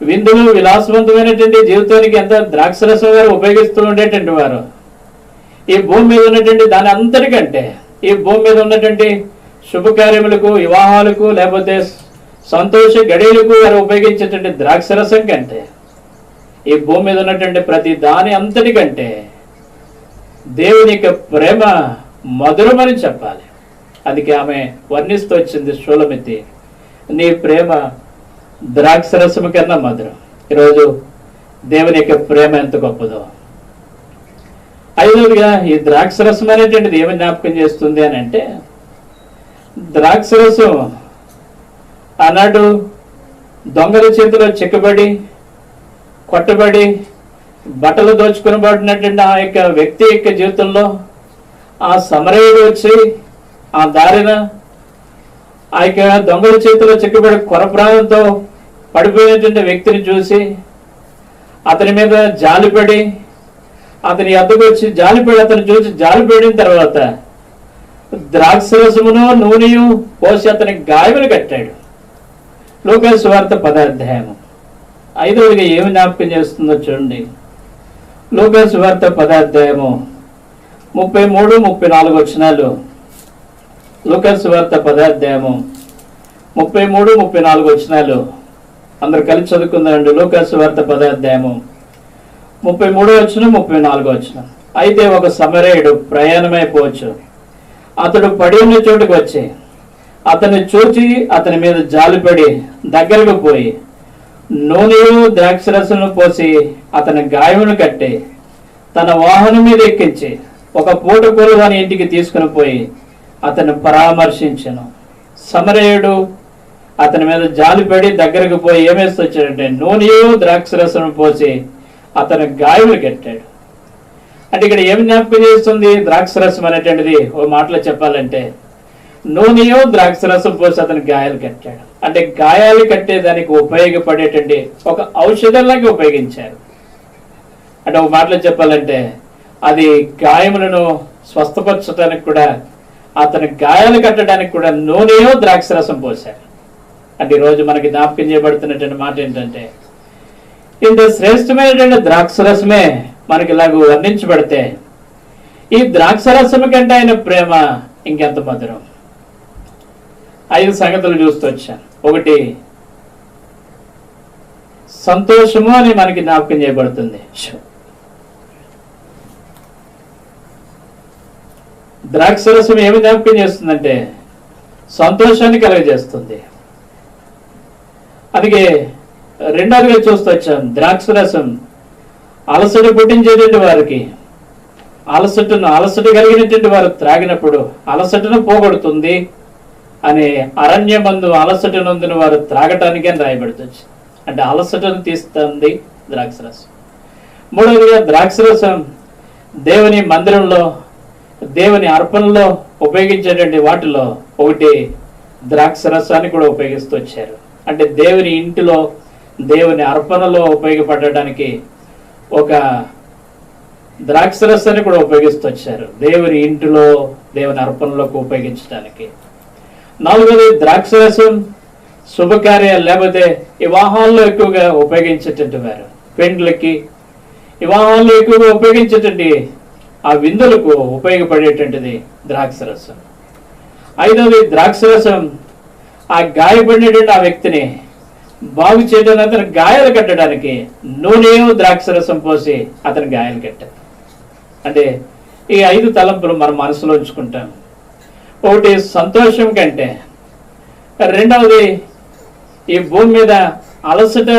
విందులు, విలాసవంతమైనటువంటి జీవితానికి ఎంత ద్రాక్షరసం గారు ఉపయోగిస్తూ ఉండేటువంటి వారు, ఈ భూమి మీద ఉన్నటువంటి దాని అంతటికంటే, ఈ భూమి మీద ఉన్నటువంటి శుభకార్యములకు, వివాహాలకు లేకపోతే సంతోష గడియలకు వారు ఉపయోగించేటువంటి ద్రాక్షరసం కంటే, ఈ భూమి మీద ఉన్నటువంటి ప్రతి దాని అంతటికంటే దేవుని యొక్క ప్రేమ మధురమని చెప్పాలి. అందుకే ఆమె వర్ణిస్తూ వచ్చింది షూలమితి, నీ ప్రేమ ద్రాక్షరసము కన్నా మధురం. ఈరోజు దేవుని యొక్క ప్రేమ ఎంత గొప్పదో. ఐదవదిగా ఈ ద్రాక్షరసం అనేటువంటిది ఏమి జ్ఞాపకం చేస్తుంది అని అంటే, ద్రాక్షరసం ఆనాడు దొంగల చేతిలో చిక్కబడి, కొట్టబడి, బట్టలు దోచుకునబడినటువంటి ఆ యొక్క వ్యక్తి యొక్క జీవితంలో ఆ సమరయుడు వచ్చి ఆ దారిన ఆ యొక్క దొంగల చేతిలో చిక్కబడి కొరప్రాణంతో పడిపోయినటువంటి వ్యక్తిని చూసి అతని మీద జాలిపడి, అతని ఎద్దకు వచ్చి జాలిపడి, అతను చూసి జాలిపడిన తర్వాత ద్రాక్షరసమును నూనెయు పోసి అతనికి గాయములు కట్టాడు. లూకా సువార్త 10వ అధ్యాయము. ఐదవదిగా ఏమి జ్ఞాపకం చేస్తుందో చూడండి. లూకా సువార్త 10వ అధ్యాయము 33-34 వచనాలు. లూకా సువార్త 10వ అధ్యాయము 33-34 వచనాలు. అందరు కలిసి చదువుకుందామండి. లూకాసు వార్త 10వ అధ్యాయము 33వ వచనం 34వ వచనం. అయితే ఒక సమరయుడు ప్రయాణమైపోవచ్చు. అతడు పడి ఉన్న చోటుకు వచ్చి అతన్ని చూచి అతని మీద జాలిపడి దగ్గరకు పోయి నూనెయు ద్రాక్షరసమును పోసి అతని గాయమును కట్టి తన వాహనం మీద ఎక్కించి ఒక పూట కూరగాని ఇంటికి తీసుకుని పోయి అతను పరామర్శించను. సమరయుడు అతని మీద జాలిపడి దగ్గరకు పోయి ఏమేస్తూ వచ్చాడంటే నూనెయు ద్రాక్షరసమును పోసి అతని గాయములు కట్టాడు. అంటే ఇక్కడ ఏమి జ్ఞాపకం చేస్తుంది? ద్రాక్షరసం అనేటువంటిది ఓ మాటలో చెప్పాలంటే నూనెయో ద్రాక్షరసం పోసి అతని గాయాలు కట్టాడు. అంటే గాయాలు కట్టేదానికి ఉపయోగపడేటువంటి ఒక ఔషధంలాగా ఉపయోగించారు. అంటే ఒక మాటలో చెప్పాలంటే అది గాయములను స్వస్థపరచడానికి కూడా, అతని గాయాలు కట్టడానికి కూడా నూనెయో ద్రాక్షరసం పోశారు. అంటే ఈరోజు మనకి జ్ఞాపకం చేయబడుతున్నటువంటి మాట ఏంటంటే ఇంత శ్రేష్టమైనటువంటి ద్రాక్షరసమే మనకి ఇలాగ వర్ణించబడితే ఈ ద్రాక్షరసం కంటే ఆయన ప్రేమ ఇంకెంత మధురం. 5 సంగతులు చూస్తూ వచ్చాను. ఒకటి, సంతోషము అని మనకి జ్ఞాపకం చేయబడుతుంది. ద్రాక్షరసం ఏమి జ్ఞాపకం చేస్తుందంటే సంతోషాన్ని కలుగజేస్తుంది. అందుకే రెండవదిగా చూస్తూ వచ్చాం, ద్రాక్షరసం అలసట పుట్టించేటువంటి వారికి, అలసట కలిగినటువంటి వారు త్రాగినప్పుడు అలసటను పోగొడుతుంది అని అరణ్యమందు అలసట నొందిన వారు త్రాగటానికే రాయబడుతుంది. అంటే అలసటను తీస్తుంది ద్రాక్షరసం. మూడవదిగా ద్రాక్షరసం దేవుని మందిరంలో, దేవుని అర్పణలో ఉపయోగించేటువంటి వాటిలో ఒకటి ద్రాక్షరసాన్ని కూడా ఉపయోగిస్తూ వచ్చారు. అంటే దేవుని ఇంటిలో, దేవుని అర్పణలో ఉపయోగపడటానికి ఒక ద్రాక్షరసాన్ని కూడా ఉపయోగిస్తూ వచ్చారు. దేవుని ఇంటిలో, దేవుని అర్పణలోకి ఉపయోగించడానికి. నాలుగోది, ద్రాక్షరసం శుభకార్యాలు లేకపోతే వివాహాల్లో ఎక్కువగా ఉపయోగించేటువంటి వారు, పెండ్లకి వివాహాల్లో ఎక్కువగా ఉపయోగించేటువంటి ఆ విందులకు ఉపయోగపడేటువంటిది ద్రాక్షరసం. ఐదవది, ద్రాక్షరసం ఆ గాయపడినటువంటి ఆ వ్యక్తిని బాగు చేయడానికి, అతని గాయాలు కట్టడానికి నూనెయో ద్రాక్షరసం పోసి అతని గాయాలు కట్టారు. అంటే ఈ 5 తలంపులు మన మనసులో ఉంచుకుంటాం. ఒకటి, సంతోషం కంటే, రెండవది ఈ భూమి మీద అలసట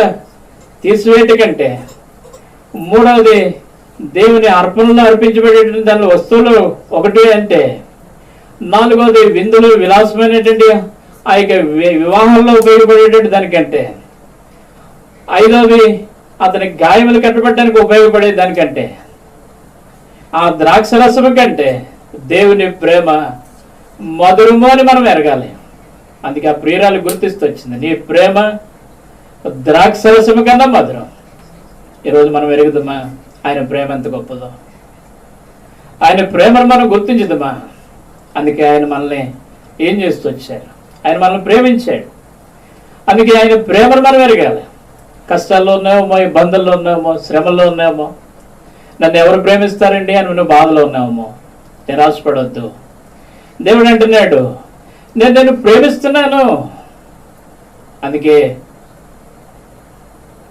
తీసివేట కంటే, మూడవది దేవుని అర్పణలో అర్పించబడేటువంటి దాని వస్తువులు ఒకటి అంటే, నాలుగవది విందులు విలాసమైనటువంటి ఆ యొక్క వివాహంలో ఉపయోగపడేటువంటి దానికంటే, ఐదవది అతని గాయములు కట్టబడడానికి ఉపయోగపడే దానికంటే, ఆ ద్రాక్షరసము కంటే దేవుని ప్రేమ మధురము అని మనం ఎరగాలి. అందుకే ఆ ప్రియురాలు గుర్తిస్తూ వచ్చింది, నీ ప్రేమ ద్రాక్షరసము కన్నా మధురం. ఈరోజు మనం ఎరుగుదామా ఆయన ప్రేమ ఎంత గొప్పదో? ఆయన ప్రేమను మనం గుర్తించుదామా? అందుకే ఆయన మనల్ని ఏం చేస్తూ వచ్చారు? ఆయన మనల్ని ప్రేమించాడు. అందుకే ఆయన ప్రేమను మనం ఎరగాలి. కష్టాల్లో ఉన్నామో, ఇబ్బందుల్లో ఉన్నామో, శ్రమల్లో ఉన్నామో, నన్ను ఎవరు ప్రేమిస్తారండి అని నువ్వు బాధలో ఉన్నామో, నిరాశపడవద్దు. దేవుడు అంటున్నాడు, నేను నిన్ను ప్రేమిస్తున్నాను. అందుకే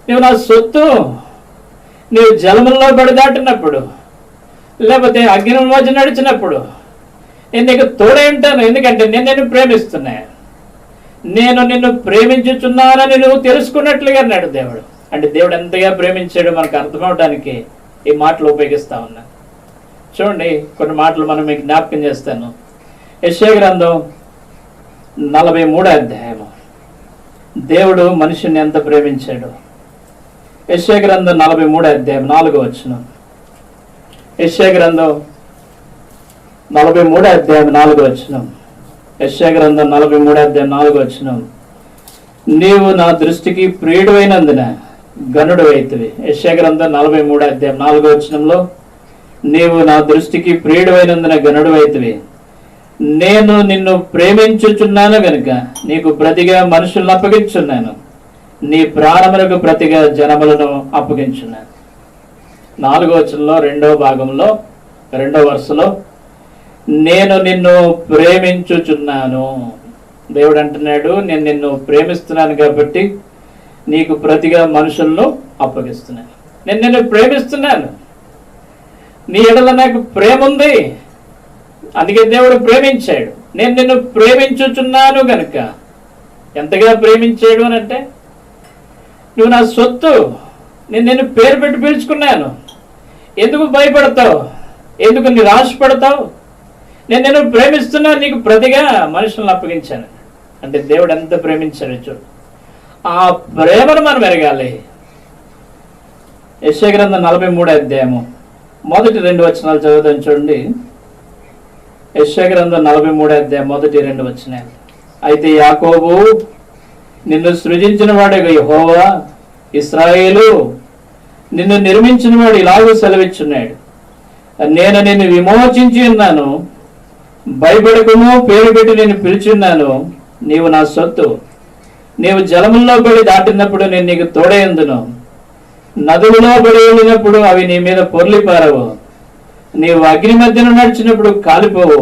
నువ్వు నా సొత్తు. నీవు జలముల్లో పడి దాటినప్పుడు, లేకపోతే అగ్ని మధ్య నడిచినప్పుడు నేను నీకు తోడై ఉంటాను. ఎందుకంటే నేను నిన్ను ప్రేమిస్తున్నా. నేను నిన్ను ప్రేమించుచున్నానని నువ్వు తెలుసుకున్నట్లుగా అన్నాడు దేవుడు. అంటే దేవుడు ఎంతగా ప్రేమించాడో మనకు అర్థమవడానికి ఈ మాటలు ఉపయోగిస్తా ఉన్నా. చూడండి, కొన్ని మాటలు మనం మీకు జ్ఞాపకం చేస్తాను. యెషయా గ్రంథం 43వ అధ్యాయము. దేవుడు మనుషుని ఎంత ప్రేమించాడు. యెషయా గ్రంథం 43వ అధ్యాయం 4వ వచనం. యెషయా గ్రంథం 43వ అధ్యాయం 4వ వచనం. యెషయా గ్రంథం 43వ అధ్యాయం 4వ వచనం. నీవు నా దృష్టికి ప్రియుడైనందున గనుడు అయితివి. యెషయా గ్రంథం 43వ అధ్యాయం 4వ వచనంలో, నీవు నా దృష్టికి ప్రియుడైనందున గనుడు అయితివి. నేను నిన్ను ప్రేమించుచున్నాను గనుక నీకు ప్రతిగా మనుషులను అప్పగించున్నాను, నీ ప్రాణములకు ప్రతిగా జనములను అప్పగించున్నాను. 4వ వచనంలో 2వ భాగంలో 2వ వరుసలో, నేను నిన్ను ప్రేమించుచున్నాను. దేవుడు అంటున్నాడు, నేను నిన్ను ప్రేమిస్తున్నాను కాబట్టి నీకు ప్రతిగా మనుషులను అప్పగిస్తున్నాను. నేను నిన్ను ప్రేమిస్తున్నాను, నీ ఎడల నాకు ప్రేమ ఉంది, అందుకే దేవుడు ప్రేమించాడు. నేను నిన్ను ప్రేమించుచున్నాను గనుక. ఎంతగా ప్రేమించాడు అని అంటే, నువ్వు నా సొత్తు, నేను నిన్ను పేరు పెట్టి పిలుచుకున్నాను. ఎందుకు భయపడతావు, ఎందుకు నిరాశపడతావు? నేను నిన్ను ప్రేమిస్తున్నాను, నీకు ప్రతిగా మనుషులను అప్పగించాను. అంటే దేవుడు ఎంత ప్రేమించాడు చూడు. ఆ ప్రేమను మనం ఎరగాలి. యెషయా గ్రంథం 43వ అధ్యాయము మొదటి 2 వచనాలు చదువుతాను చూడండి. యెషయా గ్రంథం 43వ అధ్యాయం మొదటి 2 వచనాలు. అయితే యాకోబు, నిన్ను సృజించిన వాడు యెహోవా, ఇశ్రాయేలు, నిన్ను నిర్మించిన వాడు ఇలాగూ సెలవిచ్చున్నాడు, నేను నిన్ను విమోచించి ఉన్నాను, భయపడకుము, పేరు పెట్టి నేను పిలిచున్నాను, నీవు నా సొత్తు. నీవు జలముల్లో పడి దాటినప్పుడు నేను నీకు తోడేందును, నదులలో పడి వెళ్ళినప్పుడు అవి నీ మీద పొర్లిపారవు, నీవు అగ్ని మధ్యను నడిచినప్పుడు కాలిపోవు,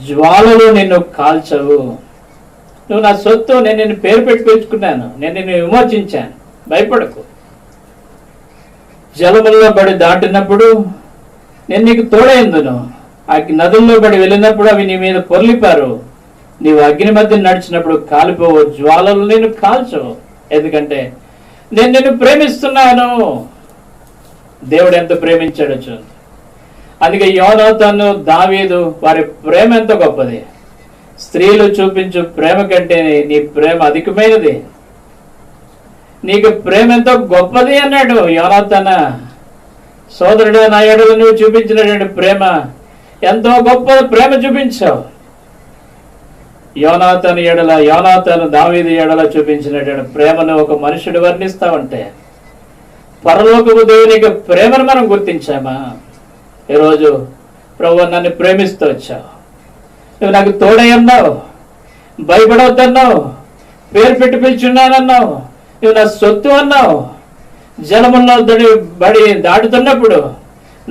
జ్వాలలు నిన్ను కాల్చవు. నువ్వు నా సొత్తు, నేను నిన్ను పేరు పెట్టి పిలుచుకున్నాను, నేను నిన్ను విమోచించాను, భయపడకు. జలముల్లో పడి దాటినప్పుడు నేను నీకు తోడేందును, నదుల్లో పడి వెళ్ళినప్పుడు అవి నీ మీద పొర్లిపారు, నీవు అగ్ని మధ్య నడిచినప్పుడు కాలిపోవు, జ్వాలలు నేను కాల్చవు. ఎందుకంటే నేను నిన్ను ప్రేమిస్తున్నాను. దేవుడు ఎంత ప్రేమించాడో చూడు. అందుకే యోనాతాను, దావీదు, వారి ప్రేమ ఎంత గొప్పది. స్త్రీలు చూపించు ప్రేమ కంటే నీ ప్రేమ అధికమైనది, నీకు ప్రేమ ఎంతో గొప్పది అన్నాడు యోనాతాన. సోదరుడు, నా ఎడల నువ్వు చూపించినటువంటి ప్రేమ ఎంతో గొప్ప ప్రేమ చూపించావు. యోనాతాను దావీదు ఎడల చూపించినటువంటి ప్రేమను ఒక మనుషుడు వర్ణిస్తావంటే, పరలోకపు దేవునికి ప్రేమను మనం గుర్తించామా? ఈరోజు ప్రభువు నన్ను ప్రేమిస్తూ వచ్చావు, నువ్వు నాకు తోడై అన్నావు, భయపడవద్దన్నావు, పేరు పెట్టి పిలుచున్నానన్నావు, నువ్వు నా సొత్తు అన్నావు. జలముల్లో బడి దాటుతున్నప్పుడు,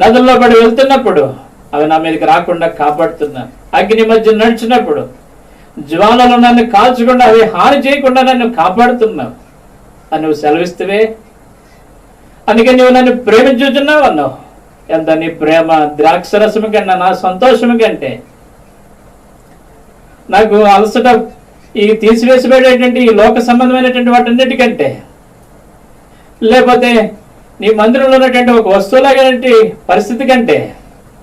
నదుల్లో బడి వెళ్తున్నప్పుడు అవి నా మీదకి రాకుండా కాపాడుతున్నా. అగ్ని మధ్య నడిచినప్పుడు జ్వాలలు నన్ను కాల్చకుండా, అవి హాని చేయకుండా నన్ను కాపాడుతున్నావు అని నువ్వు సెలవిస్తువే. అందుకే నువ్వు నన్ను ప్రేమించుచున్నావు అన్నావు. ఎంత నీ ప్రేమ ద్రాక్షరసము కన్నా, నా సంతోషము కంటే, నాకు అలసట ఈ తీసివేసిపోయేటువంటి ఈ లోక సంబంధమైనటువంటి వాటన్నిటికంటే, లేకపోతే నీ మందిరంలో ఉన్నటువంటి ఒక వస్తువులాగైనటువంటి పరిస్థితి కంటే,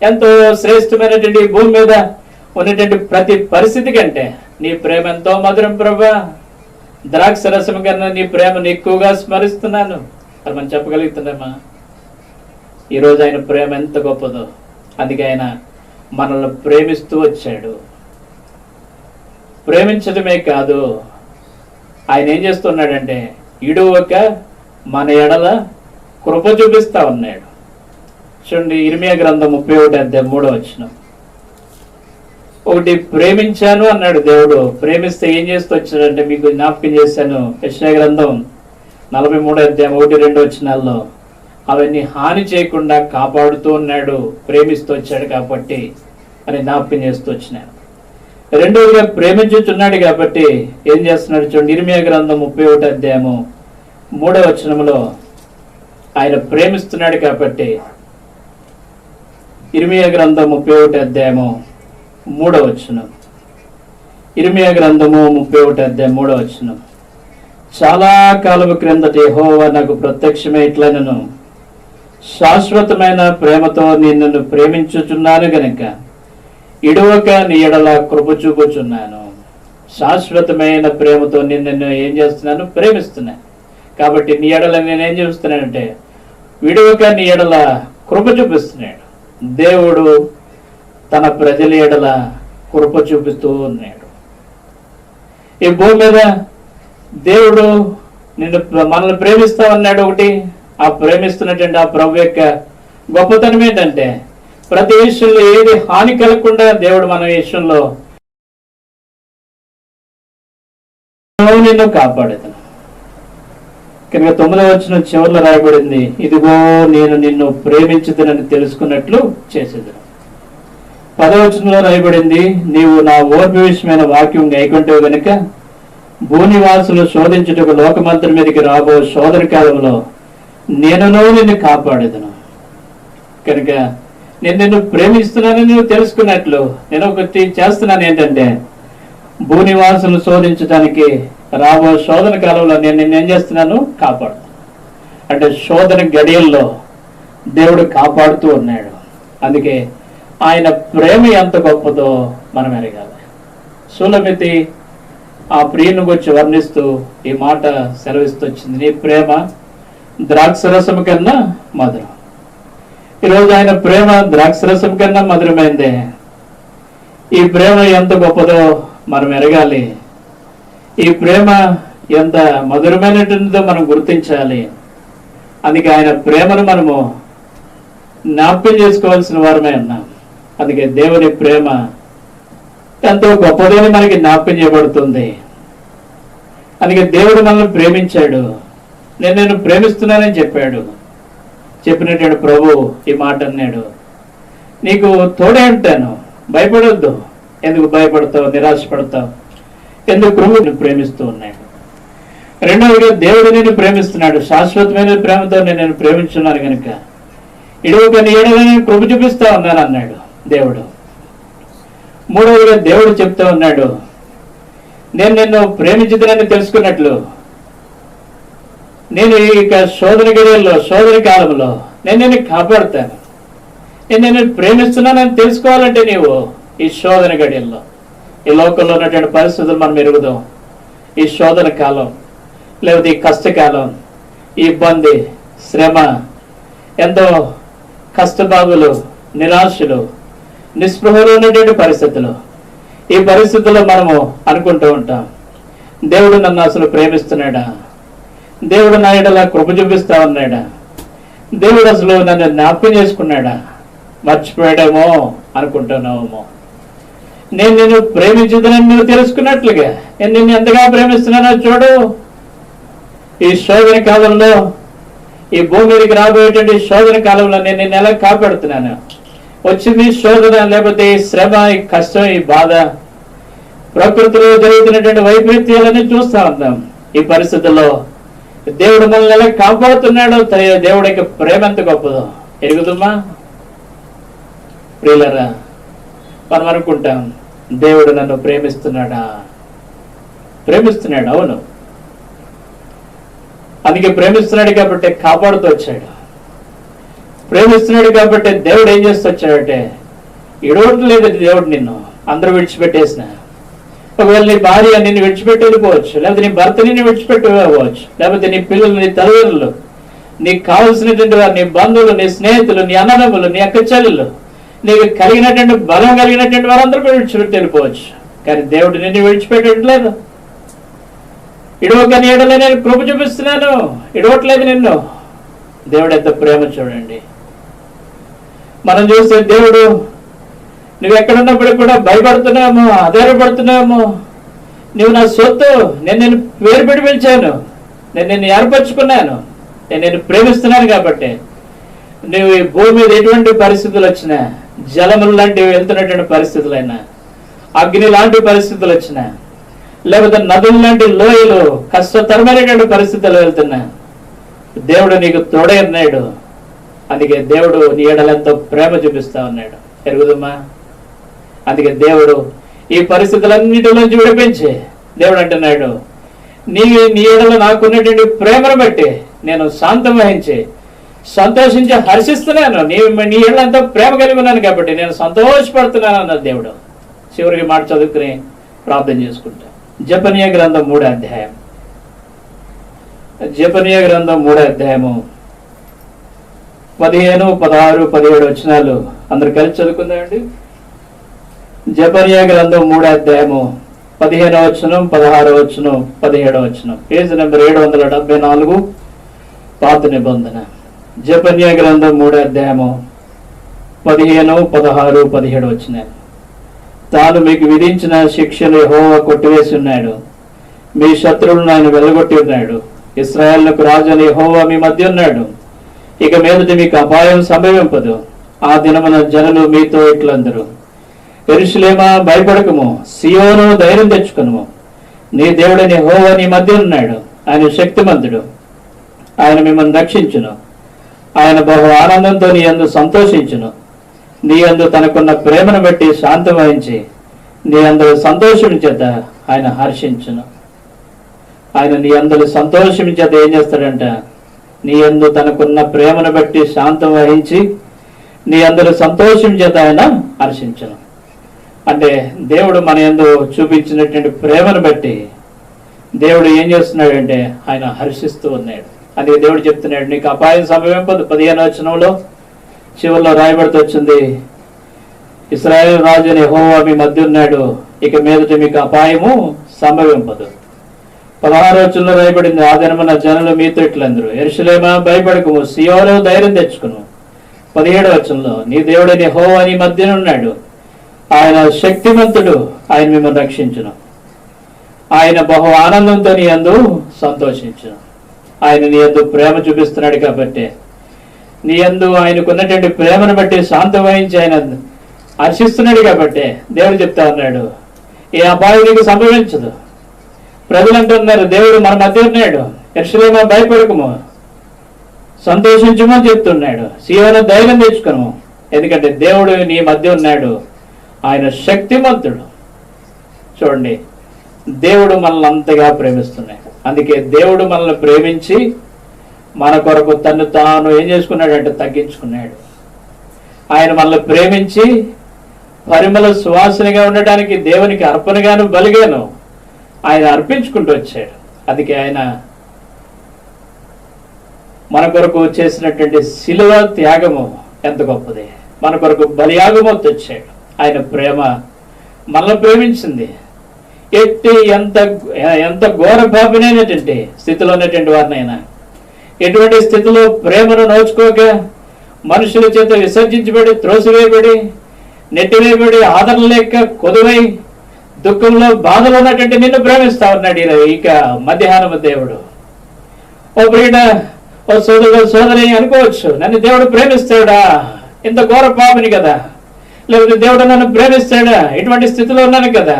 ఎంతో శ్రేష్టమైనటువంటి భూమి మీద ఉన్నటువంటి ప్రతి పరిస్థితి కంటే నీ ప్రేమ ఎంతో మధురం ప్రభా. ద్రాక్ష రసం కన్నా నీ ప్రేమను ఎక్కువగా స్మరిస్తున్నాను అని మనం చెప్పగలుగుతున్నామా? ఈరోజు ఆయన ప్రేమ ఎంత గొప్పదో. అందుకే ఆయన మనల్ని ప్రేమిస్తూ వచ్చాడు. ప్రేమించడమే కాదు, ఆయన ఏం చేస్తున్నాడంటే ఇడువక మన ఎడల కృప చూపిస్తా ఉన్నాడు. చూడండి, ఇర్మియా గ్రంథం 31వ అధ్యాయం 3వ వచనం. ఒకటి ప్రేమించాను అన్నాడు దేవుడు. ప్రేమిస్తే ఏం చేస్తూ వచ్చాడంటే మీకు జ్ఞాపకం చేశాను. యెషయా గ్రంథం 43వ అధ్యాయం 1-2 వచనాల్లో అవన్నీ హాని చేయకుండా కాపాడుతూ ఉన్నాడు, ప్రేమిస్తూ వచ్చాడు కాబట్టి అని జ్ఞాపకం చేస్తూ వచ్చినాను. రెండవదిగా ప్రేమించుచున్నాడు కాబట్టి ఏం చేస్తున్నాడు చూడండి. ఇర్మియా గ్రంథం 31వ అధ్యాయము 3వ వచనంలో ఆయన ప్రేమిస్తున్నాడు కాబట్టి, ఇర్మియా గ్రంథం 31వ అధ్యాయము 3వ వచనం. ఇర్మియా గ్రంథము 31వ అధ్యాయం 3వ వచనం. చాలా కాలము క్రిందట యెహోవా నాకు ప్రత్యక్షమే ఇట్లనెను, శాశ్వతమైన ప్రేమతో నిన్ను ప్రేమించుచున్నాను గనుక ఇడువక నీ ఎడల కృప చూపుచున్నాను. శాశ్వతమైన ప్రేమతో నిన్ను ఏం చేస్తున్నాను? ప్రేమిస్తున్నాను. కాబట్టి నీ ఎడల నేనేం చూస్తున్నానంటే విడువక నీ ఎడల కృప చూపిస్తున్నాడు. దేవుడు తన ప్రజల ఎడల కృప చూపిస్తూ ఉన్నాడు. ఈ భూమి మీద దేవుడు నిన్ను మనల్ని ప్రేమిస్తా ఉన్నాడు. ఒకటి, ఆ ప్రేమిస్తున్నటువంటి ఆ ప్రభు యొక్క గొప్పతనం ఏంటంటే ప్రతి విషయంలో ఏది హాని కలగకుండా దేవుడు మన విషయంలో నిన్ను కాపాడేదను. కనుక 9వ వచనం చివరిలో రాయబడింది, ఇదిగో నేను నిన్ను ప్రేమించుదనని తెలుసుకున్నట్లు చేసేదను. 10వ వచనంలో రాయబడింది, నీవు నా ఓర్పు విషయమైన వాక్యం గైకొంటావు గనుక భూనివాసులు శోధించుటకు లోకమంతటి మీదకి రాబో శోధన కాలంలో నేనునో నిన్ను కాపాడేదను. కనుక నేను నిన్ను ప్రేమిస్తున్నానని నువ్వు తెలుసుకున్నట్లు నేను ఒకటి చేస్తున్నాను. ఏంటంటే భూనివాసులు శోధించడానికి రాబో శోధన కాలంలో నేను నిన్ను ఏం చేస్తున్నాను? కాపాడు. అంటే శోధన గడియల్లో దేవుడు కాపాడుతూ ఉన్నాడు. అందుకే ఆయన ప్రేమ ఎంత గొప్పదో మనం ఎరగాలి. సులమితి ఆ ప్రియుని గురించి వర్ణిస్తూ ఈ మాట సెలవిస్తూ వచ్చింది, నీ ప్రేమ ద్రాక్షరసం కన్నా మధురం. ఈరోజు ఆయన ప్రేమ ద్రాక్షరసం కన్నా మధురమైందే. ఈ ప్రేమ ఎంత గొప్పదో మనం ఎరగాలి. ఈ ప్రేమ ఎంత మధురమైనటువంటిదో మనం గుర్తించాలి. అందుకే ఆయన ప్రేమను మనము జ్ఞాపకం చేసుకోవాల్సిన వారమే ఉన్నాం. అందుకే దేవుని ప్రేమ ఎంతో గొప్పదని మనకి జ్ఞాపకం చేయబడుతుంది. అందుకే దేవుడు మనల్ని ప్రేమించాడు. నేను ప్రేమిస్తున్నానని చెప్పాడు. చెప్పినటువంటి ప్రభు ఈ మాట అన్నాడు, నీకు తోడే ఉంటాను, భయపడొద్దు. ఎందుకు భయపడతావు, నిరాశపడతావు? ఎందుకు ప్రభువుని ప్రేమిస్తూ ఉన్నాడు. రెండవదిగా దేవుడు నేను ప్రేమిస్తున్నాడు. శాశ్వతమైన ప్రేమతో నేను ప్రేమించున్నాను కనుక ఇడుగు నీ ఏడలో నేను కృప చూపిస్తా ఉన్నాను అన్నాడు దేవుడు. మూడవదిగా దేవుడు చెప్తా ఉన్నాడు, నేను నిన్ను ప్రేమించుతానని తెలుసుకున్నట్లు నేను ఇక శోధన గడియల్లో శోధన కాలంలో నేను నిన్ను కాపాడుతాను. నేను నిన్ను ప్రేమిస్తున్నానని తెలుసుకోవాలంటే నీవు ఈ శోధన గడియల్లో ఈ లోకంలో ఉన్నటువంటి పరిస్థితులు మనం ఎరుగుదాం. ఈ శోధన కాలం లేకపోతే ఈ కష్టకాలం, ఈ ఇబ్బంది, శ్రమ, ఎంతో కష్టబాధలు, నిరాశలు, నిస్పృహలు ఉన్నటువంటి పరిస్థితులు, ఈ పరిస్థితుల్లో మనము అనుకుంటూ ఉంటాం, దేవుడు నన్ను అసలు ప్రేమిస్తున్నాడా, దేవుడు నా ఎడల కృప చూపిస్తా ఉన్నాడా, దేవుడు అసలు నన్ను జ్ఞాపకం చేసుకున్నాడా, మర్చిపోయాడేమో అనుకుంటున్నావేమో. నేను నిన్ను ప్రేమించుదనని నువ్వు తెలుసుకున్నట్లుగా నేను నిన్ను ఎంతగా ప్రేమిస్తున్నానో చూడు. ఈ శోధన కాలంలో, ఈ భూమి మీదకి రాబోయేటువంటి శోధన కాలంలో నేను నిన్ను ఎలా కాపాడుతున్నాను. వచ్చింది శోధన, లేకపోతే ఈ శ్రమ, ఈ కష్టం, ఈ బాధ, ప్రకృతిలో జరుగుతున్నటువంటి వైపరీత్యాలని చూస్తా ఉన్నాం. ఈ పరిస్థితుల్లో దేవుడు మనల్ని ఎలా కాపాడుతున్నాడో, దేవుడి యొక్క ప్రేమ ఎంత గొప్పదో ఎరుగుదమ్మా ప్రియులరా. మనం అనుకుంటాం, దేవుడు నన్ను ప్రేమిస్తున్నాడా? ప్రేమిస్తున్నాడు, అవును. అందుకే ప్రేమిస్తున్నాడు కాబట్టి కాపాడుతూ వచ్చాడు. ప్రేమిస్తున్నాడు కాబట్టి దేవుడు ఏం చేస్తూ వచ్చాడంటే, ఇడవట్లేదు దేవుడు నిన్ను అందరూ విడిచిపెట్టేసిన. ఒకవేళ నీ భార్య నిన్ను విడిచిపెట్టి వెళ్ళిపోవచ్చు, లేకపోతే నీ భర్త నిన్ను విడిచిపెట్టి వెళ్ళిపోవచ్చు, లేకపోతే నీ పిల్లలు, నీ తల్లిదండ్రులు, నీకు కావలసినటువంటి వారు, నీ బంధువులు, నీ స్నేహితులు, నీ అన్నదమ్ములు, నీ అక్క చెల్లెళ్ళు, నీకు కలిగినటువంటి బలం కలిగినటువంటి వారందరూ కూడా విడిచిపెట్టి వెళ్ళిపోవచ్చు. కానీ దేవుడు నిన్ను విడిచిపెట్టట్లేదు. ఇడవక నీ ఎడల నేను కృప చూపిస్తున్నాను, ఇడవట్లేదు నిన్ను. దేవుడు ఎంత ప్రేమ చూడండి. మనం చూస్తే దేవుడు నువ్వు ఎక్కడున్నప్పుడు కూడా భయపడుతున్నామో, ఆధారపడుతున్నామో, నువ్వు నా సొత్తు, నేను నిన్ను పేరు పెట్టి పిలిచాను, నేను నిన్ను ఏర్పరచుకున్నాను, నేను నిన్ను ప్రేమిస్తున్నాను కాబట్టి నువ్వు ఈ భూమి మీద ఎటువంటి పరిస్థితులు వచ్చినా, జలములు లాంటివి వెళ్తున్నటువంటి పరిస్థితులైనా, అగ్ని లాంటి పరిస్థితులు వచ్చినా, లేకపోతే నదులు లాంటి లోయలు, కష్టతరమైనటువంటి పరిస్థితులు వెళ్తున్నా, దేవుడు నీకు తోడే ఉన్నాడు. అందుకే దేవుడు నీ ఎడలంతో ప్రేమ చూపిస్తా ఉన్నాడు. ఎరుగుదమ్మా. అందుకే దేవుడు ఈ పరిస్థితులన్నిటిలోంచి విడిపించి దేవుడు అంటున్నాడు, నీ ఎడల నాకున్నటువంటి ప్రేమను బట్టి నేను శాంతం వహించి సంతోషించి హర్షిస్తున్నాను. నీ ఎడలంతా ప్రేమ కలిగి ఉన్నాను కాబట్టి నేను సంతోషపడుతున్నాను అన్నది దేవుడు. చివరికి మాట చదువుకుని ప్రార్థన చేసుకుంటా. జెఫన్యా గ్రంథం 3వ అధ్యాయం. జెఫన్యా గ్రంథం 3వ అధ్యాయము 15, 16, 17 వచనాలు అందరు కలిసి చదువుకుందామండి. జెఫన్యా గ్రంథం 3వ అధ్యాయము 15వ వచనం, 16వ వచనం, 17వ వచనం. పేజ్ నెంబర్ 774, పాత నిబంధన. జెఫన్యా గ్రంథం 3వ అధ్యాయము 15, 16, 17 వచనాలు. తాను మీకు విధించిన శిక్షను యెహోవా కొట్టివేసి ఉన్నాడు. మీ శత్రువులను ఆయన వెళ్లగొట్టి ఉన్నాడు. ఇశ్రాయేలుకు రాజు అని యెహోవా మీ మధ్య ఉన్నాడు. ఇక మీదట మీకు అపాయం సంభవింపదు. ఆ దినమున జనులు మీతో ఇట్లందరూ, యెరూషలేమా భయపడకము, సియోను ధైర్యం తెచ్చుకును, నీ దేవుడైన యెహోవా నీ మధ్య ఉన్నాడు. ఆయన శక్తిమంతుడు, ఆయన మిమ్మల్ని రక్షించును. ఆయన బహు ఆనందంతో నీ యందు సంతోషించును. నీ యందు తనకున్న ప్రేమను బట్టి శాంతం వహించి నీ అందరి సంతోషం చేత ఆయన హర్షించును. ఆయన నీ అందరి సంతోషం చేత ఏం చేస్తాడంట? నీ యందు తనకున్న ప్రేమను బట్టి శాంతం వహించి నీ అందరి సంతోషం చేత ఆయన హర్షించును. అంటే దేవుడు మన యందు చూపించినటువంటి ప్రేమను బట్టి దేవుడు ఏం చేస్తున్నాడంటే ఆయన హర్షిస్తూ ఉన్నాడు. అందుకే దేవుడు చెప్తున్నాడు, నీకు అపాయం సంభవింపదు. 15వ వచనంలో చివరిలో రాయబడుతూ వచ్చింది, ఇశ్రాయేలు రాజు అని యెహోవా మీ మధ్య ఉన్నాడు, ఇక మీదట మీకు అపాయము సంభవింపదు. 16వ వచనంలో రాయబడింది, ఆ దినమున జనులు మీతో ఇట్లందరూ, యెరూషలేమా భయపడకుము, సీయోను ధైర్యం తెచ్చుకును. 17వ వచనంలో, నీ దేవుడైన యెహోవా నీ మధ్యన ఉన్నాడు, ఆయన శక్తిమంతుడు, ఆయన మిమ్మల్ని రక్షించును. ఆయన బహు ఆనందంతో నీ యందు సంతోషించును. ఆయన నీ యందు ప్రేమ చూపిస్తున్నాడు కాబట్టి, నీ యందు ఆయనకున్నటువంటి ప్రేమను బట్టి శాంతం వహించి ఆయన హర్షిస్తున్నాడు కాబట్టి దేవుడు చెప్తా ఉన్నాడు, ఏ అపాయం నీకు సంభవించదు. ప్రజలు అంటున్నారు, దేవుడు మన మధ్య ఉన్నాడు, యెరూషలేమా భయపడకుము, సంతోషించమని చెప్తున్నాడు, సీయోను ధైర్యం తెచ్చుకును. ఎందుకంటే దేవుడు నీ మధ్య ఉన్నాడు, ఆయన శక్తిమంతుడు. చూడండి, దేవుడు మనల్ని అంతగా ప్రేమిస్తున్నాడు. అందుకే దేవుడు మనల్ని ప్రేమించి మన కొరకు తను తాను ఏం చేసుకున్నాడంటే తగ్గించుకున్నాడు. ఆయన మనల్ని ప్రేమించి పరిమళ సువాసనగా ఉండడానికి దేవునికి అర్పణగాను బలిగాను ఆయన అర్పించుకుంటూ వచ్చాడు. అందుకే ఆయన మన కొరకు చేసినటువంటి శిలువ త్యాగము ఎంత గొప్పది. మన కొరకు బలియాగము వచ్చాడు. ఆయన ప్రేమ మనల్ని ప్రేమించింది. ఎంత ఘోర పాపినైనటువంటి స్థితిలో ఉన్నటువంటి వారినైనా, ఎటువంటి స్థితిలో ప్రేమను నోచుకోక మనుషుల చేత విసర్జించబడి, త్రోసివేయబడి, నెట్టివేయబడి, ఆదరణ లేక కొదువై దుఃఖంలో బాధలో ఉన్నటువంటి నిన్ను ప్రేమిస్తా ఉన్నాడు ఇక మధ్యాహ్నం దేవుడు. ఓ ప్రియుడ, ఓ సోదరి అనుకోవచ్చు, నన్ను దేవుడు ప్రేమిస్తాడా? ఇంత ఘోర పాపిని కదా, లేకపోతే దేవుడు నన్ను ప్రేమిస్తాడా? ఇటువంటి స్థితిలో ఉన్నాను కదా,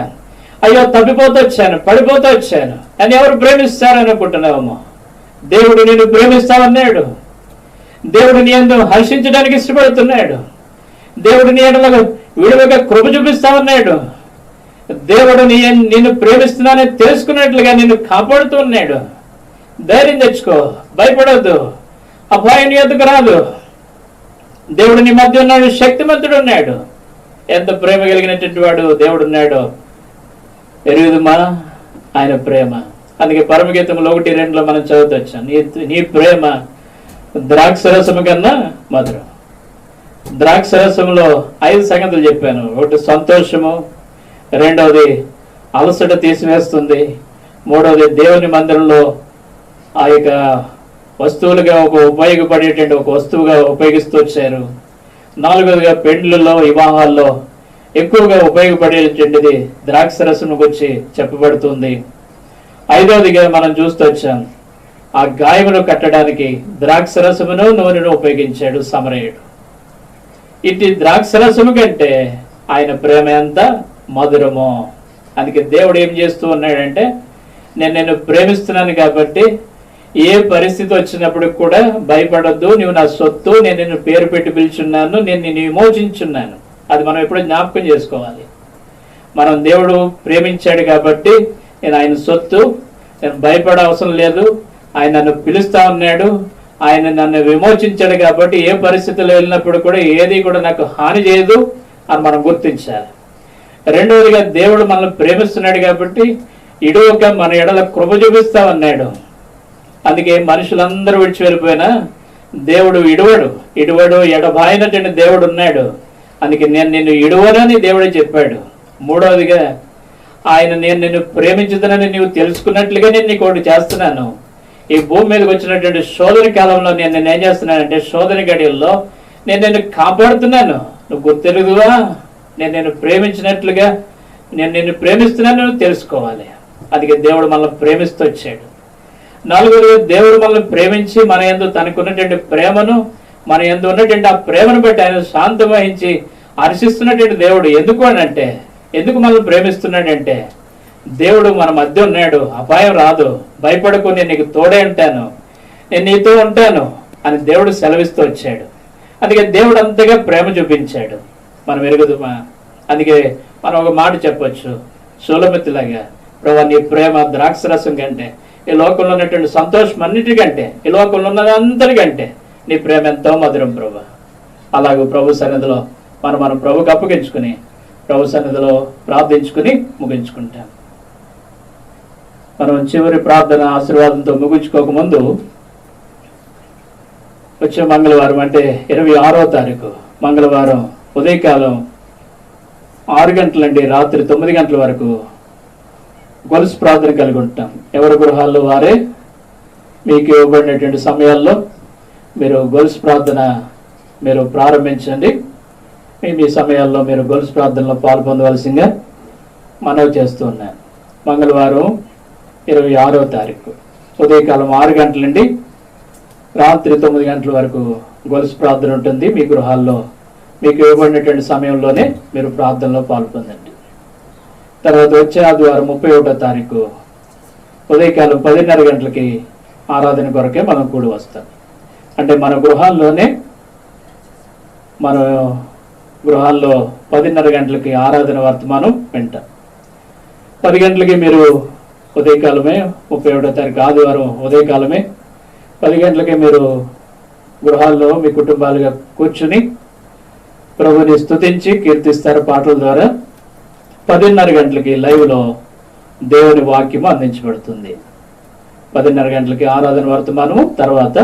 అయ్యో తప్పిపోతూ వచ్చాను, పడిపోతూ వచ్చాను, నన్ను ఎవరు ప్రేమిస్తారనుకుంటున్నావేమో. దేవుడు నిన్ను ప్రేమిస్తామన్నాడు. దేవుడు నీ యందు హర్షించడానికి ఇష్టపడుతున్నాడు. దేవుడు నీ యందు విడువగా కృప చూపిస్తామన్నాడు. దేవుడు నిన్ను ప్రేమిస్తున్నానని తెలుసుకున్నట్లుగా నిన్ను కాపాడుతూ ఉన్నాడు. ధైర్యం తెచ్చుకో, భయపడొద్దు, అపాయం నీ యొద్దకు రాదు. దేవుడు నీ మధ్య ఉన్నాడు, శక్తిమంతుడు ఉన్నాడు. ఎంత ప్రేమ కలిగినటువంటి వాడు దేవుడు ఉన్నాడు. ఎరుగుదమా ఆయన ప్రేమ. అందుకే పరమగీతంలో 1:2 మనం చదువుతూ వచ్చాం, నీ ప్రేమ ద్రాక్షరసము కన్నా మధురం. ద్రాక్షరసంలో 5 సంగతులు చెప్పాను. ఒకటి సంతోషము, రెండవది అలసట తీసివేస్తుంది, మూడవది దేవుని మందిరంలో ఆ యొక్క వస్తువులుగా ఉపయోగపడేటువంటి ఒక వస్తువుగా ఉపయోగిస్తూ వచ్చారు, నాలుగవదిగా పెండ్లలో వివాహాల్లో ఎక్కువగా ఉపయోగపడేటువంటిది ద్రాక్షరసం గురించి చెప్పబడుతుంది, ఐదవదిగా మనం చూస్తూ వచ్చాం ఆ గాయమును కట్టడానికి ద్రాక్షరసమును నూనెను ఉపయోగించాడు సమరయుడు. ఇటు ద్రాక్షరసము కంటే ఆయన ప్రేమ ఎంత మధురమో. అందుకే దేవుడు ఏం చేస్తూ ఉన్నాడంటే, నేను నిన్ను ప్రేమిస్తున్నాను కాబట్టి ఏ పరిస్థితి వచ్చినప్పుడు కూడా భయపడొద్దు, నువ్వు నా సొత్తు, నేను నిన్ను పేరు పెట్టి పిలుచున్నాను, నేను నిన్ను విమోచించున్నాను. అది మనం ఎప్పుడూ జ్ఞాపకం చేసుకోవాలి. మనం దేవుడు ప్రేమించాడు కాబట్టి నేను ఆయన సొత్తు, నేను భయపడే అవసరం లేదు, ఆయన నన్ను పిలుస్తా ఉన్నాడు, ఆయన నన్ను విమోచించాడు కాబట్టి ఏ పరిస్థితుల్లో వెళ్ళినప్పుడు కూడా ఏది కూడా నాకు హాని చేయదు అని మనం గుర్తించాలి. రెండవదిగా దేవుడు మనల్ని ప్రేమిస్తున్నాడు కాబట్టి ఇడవక మన ఎడల కృప చూపిస్తా ఉన్నాడు. అందుకే మనుషులందరూ విడిచి వెళ్ళిపోయినా దేవుడు ఇడువడు ఎడబాయినటువంటి దేవుడు ఉన్నాడు. అందుకే నేను నిన్ను ఇడువనని దేవుడే చెప్పాడు. మూడవదిగా ఆయన నేను నిన్ను ప్రేమించుతానని నీవు తెలుసుకున్నట్లుగా నేను నీకు ఒకటి చేస్తున్నాను. ఈ భూమి మీదకి వచ్చినటువంటి శోధన కాలంలో నేను ఏం చేస్తున్నానంటే, శోధన గడియల్లో నేను నిన్ను కాపాడుతున్నాను. నువ్వు గుర్తెరుగుదువా? నేను ప్రేమించినట్లుగా నేను నిన్ను ప్రేమిస్తున్నాను, నువ్వు తెలుసుకోవాలి. అందుకే దేవుడు మనల్ని ప్రేమిస్తూ వచ్చాడు. నాలుగోదిగా దేవుడు మనల్ని ప్రేమించి మన యందు తనకున్నటువంటి ప్రేమను, మన యందు ఉన్నటువంటి ఆ ప్రేమను బట్టి ఆయన శాంతం వహించి హర్షిస్తున్నటువంటి దేవుడు. ఎందుకు మనల్ని ప్రేమిస్తున్నాడంటే, దేవుడు మన మధ్య ఉన్నాడు, అపాయం రాదు, భయపడకు, నేను నీకు తోడే ఉంటాను, నేను నీతో ఉంటాను అని దేవుడు సెలవిస్తూ వచ్చాడు. అందుకే దేవుడు అంతగా ప్రేమ చూపించాడు, మనం ఎరుగుదుమా? అందుకే మనం ఒక మాట చెప్పొచ్చు సూలమెత్తులాగా, ప్రభు నీ ప్రేమ ద్రాక్షరసం కంటే, ఈ లోకంలో ఉన్నటువంటి సంతోషం అన్నిటికంటే, ఈ లోకంలో ఉన్నదంతటికంటే నీ ప్రేమ ఎంతో మధురం ప్రభు. అలాగే ప్రభు సన్నిధిలో మనం ప్రభుకి అప్పగించుకుని ప్రభు సన్నిధిలో ప్రార్థించుకుని ముగించుకుంటాం. మనం చివరి ప్రార్థన ఆశీర్వాదంతో ముగించుకోకముందు వచ్చే మంగళవారం అంటే 26వ తారీఖు మంగళవారం ఉదయకాలం 6 గంటల నుండి రాత్రి 9 గంటల వరకు గొలుసు ప్రార్థన కలిగి ఉంటాం. ఎవరి గృహాల్లో వారే మీకు ఇవ్వబడినటువంటి సమయాల్లో మీరు గొలుసు ప్రార్థన మీరు ప్రారంభించండి. మీ సమయాల్లో మీరు గొలుసు ప్రార్థనలో పాల్పొందవలసిందిగా మనవి చేస్తూ ఉన్నాను. మంగళవారం 26వ తారీఖు ఉదయకాలం 6 గంటల నుండి రాత్రి 9 గంటల వరకు గొలుసు ప్రార్థన ఉంటుంది. మీ గృహాల్లో మీకు ఇవ్వబడినటువంటి సమయంలోనే మీరు ప్రార్థనలో పాల్పొందండి. తర్వాత వచ్చే ఆదివారం 31వ తారీఖు ఉదయకాలం 10:30 గంటలకి ఆరాధన కొరకే మనం కూడి వస్తాం. అంటే మన గృహాల్లో 10:30 గంటలకి ఆరాధన వర్తమానం వింటాం. 10 గంటలకి మీరు ఉదయకాలమే 31వ తారీఖు ఆదివారం ఉదయకాలమే 10 గంటలకి మీరు గృహాల్లో మీ కుటుంబాలుగా కూర్చుని ప్రభుని స్తుతించి కీర్తిస్తారు పాటల ద్వారా. 10:30 గంటలకి లైవ్లో దేవుని వాక్యము అందించబడుతుంది. 10:30 గంటలకి ఆరాధన వర్తమానము, తర్వాత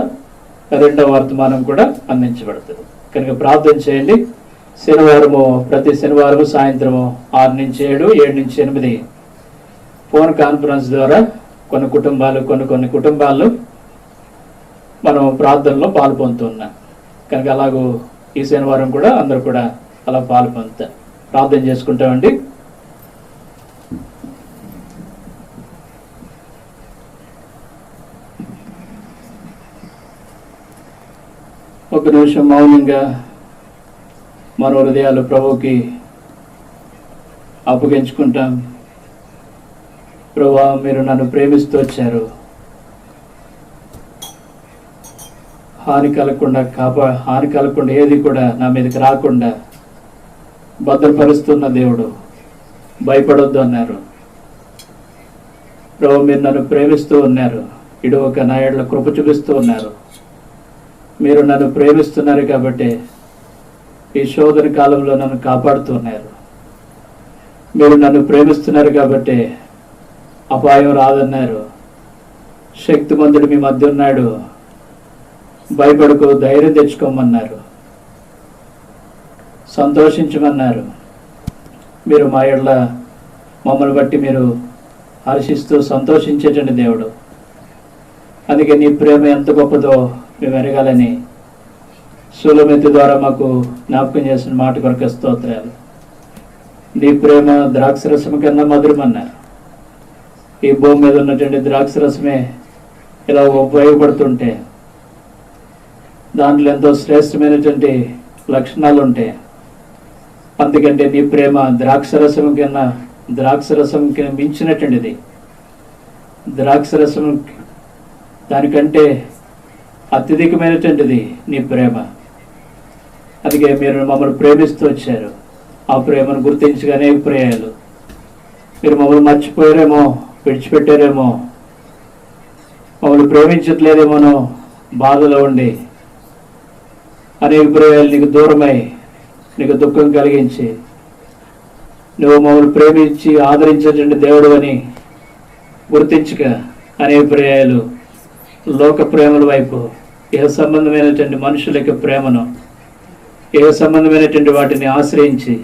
2వ వర్తమానం కూడా అందించబడుతుంది. కనుక ప్రార్థన చేయండి. ప్రతి శనివారము సాయంత్రము 6 నుంచి 7, 7 నుంచి 8 ఫోన్ కాన్ఫరెన్స్ ద్వారా కొన్ని కుటుంబాలు మనం ప్రార్థనలో పాల్పొందుతున్నాం. కనుక అలాగూ ఈ శనివారం కూడా అందరూ కూడా అలా పాల్పొందుతారు. ప్రార్థన చేసుకుంటామండి. ఒక నిమిషం మౌనంగా మన హృదయాలు ప్రభువుకి అప్పగించుకుంటాం. ప్రభువా, మీరు నన్ను ప్రేమిస్తూ వచ్చారు, హాని కలగకుండా ఏది కూడా నా మీదకి రాకుండా భద్రపరుస్తున్న దేవుడు, భయపడొద్దు అన్నారు. ప్రభు, మీరు నన్ను ప్రేమిస్తూ ఉన్నారు, ఇడువక నా ఎడల కృప చూపిస్తూ ఉన్నారు. మీరు నన్ను ప్రేమిస్తున్నారు కాబట్టి ఈ శోధన కాలంలో నన్ను కాపాడుతున్నారు. మీరు నన్ను ప్రేమిస్తున్నారు కాబట్టి అపాయం రాదన్నారు. శక్తిమంతుడు మీ మధ్య ఉన్నాడు, భయపడకు, ధైర్యం తెచ్చుకోమన్నారు, సంతోషించమన్నారు. మీరు మా ఎడల మమ్మల్ని బట్టి మీరు హర్షిస్తూ సంతోషించేటండి దేవుడు. అందుకే నీ ప్రేమ ఎంత గొప్పదో మేము ఎరగాలని సులమెత్తి ద్వారా మాకు జ్ఞాపకం చేసిన మాట కొరకు స్తోత్రాలు. నీ ప్రేమ ద్రాక్షరసం కన్నా మధురమన్నారు. ఈ భూమి మీద ఉన్నటువంటి ద్రాక్షరసమే ఇలా ఉపయోగపడుతుంటే దాంట్లో ఎంతో శ్రేష్టమైనటువంటి లక్షణాలు ఉంటాయి. అందుకంటే నీ ప్రేమ ద్రాక్షరసం మించినటువంటిది. ద్రాక్షరసం దానికంటే అత్యధికమైనటువంటిది నీ ప్రేమ. అందుకే మీరు మమ్మల్ని ప్రేమిస్తూ వచ్చారు. ఆ ప్రేమను గుర్తించగా అనేక ప్రేయాలు. మీరు మమ్మల్ని మర్చిపోయారేమో, విడిచిపెట్టారేమో, మమ్మల్ని ప్రేమించట్లేదేమోనో బాధలో ఉండి అనేక ప్రేయాలు నీకు దూరమై నీకు దుఃఖం కలిగించి నువ్వు మమ్మల్ని ప్రేమించి ఆదరించేటువంటి దేవుడు అని గుర్తించక అనేక ప్రేయాలు లోక ప్రేమల వైపు, ఏ సంబంధమైనటువంటి మనుషుల యొక్క ప్రేమను, ఏ సంబంధమైనటువంటి వాటిని ఆశ్రయించి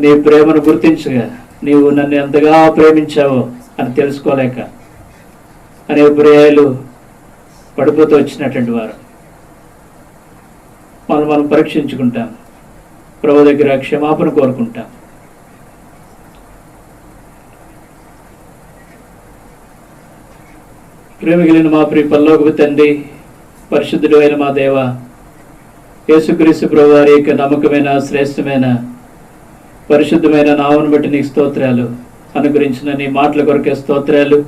నీ ప్రేమను గుర్తించగా నీవు నన్ను ఎంతగా ప్రేమించావో అని తెలుసుకోలేక అనేక ప్రేయాలు పడిపోతూ వచ్చినటువంటి వారు మనం పరీక్షించుకుంటాం. ప్రభు దగ్గర క్షమాపణ కోరుకుంటాం. ప్రేమగిలిన మా ప్రియ పరలోకపు తండ్రి, పరిశుద్ధుడు అయిన మా దేవ, యేసుక్రీస్తు ప్రభు వారి యొక్క నమ్మకమైన శ్రేష్టమైన పరిశుద్ధమైన నామమును బట్టి నీకు స్తోత్రాలు. అనుగ్రహించిన నీ మాటల కొరకే స్తోత్రాలు.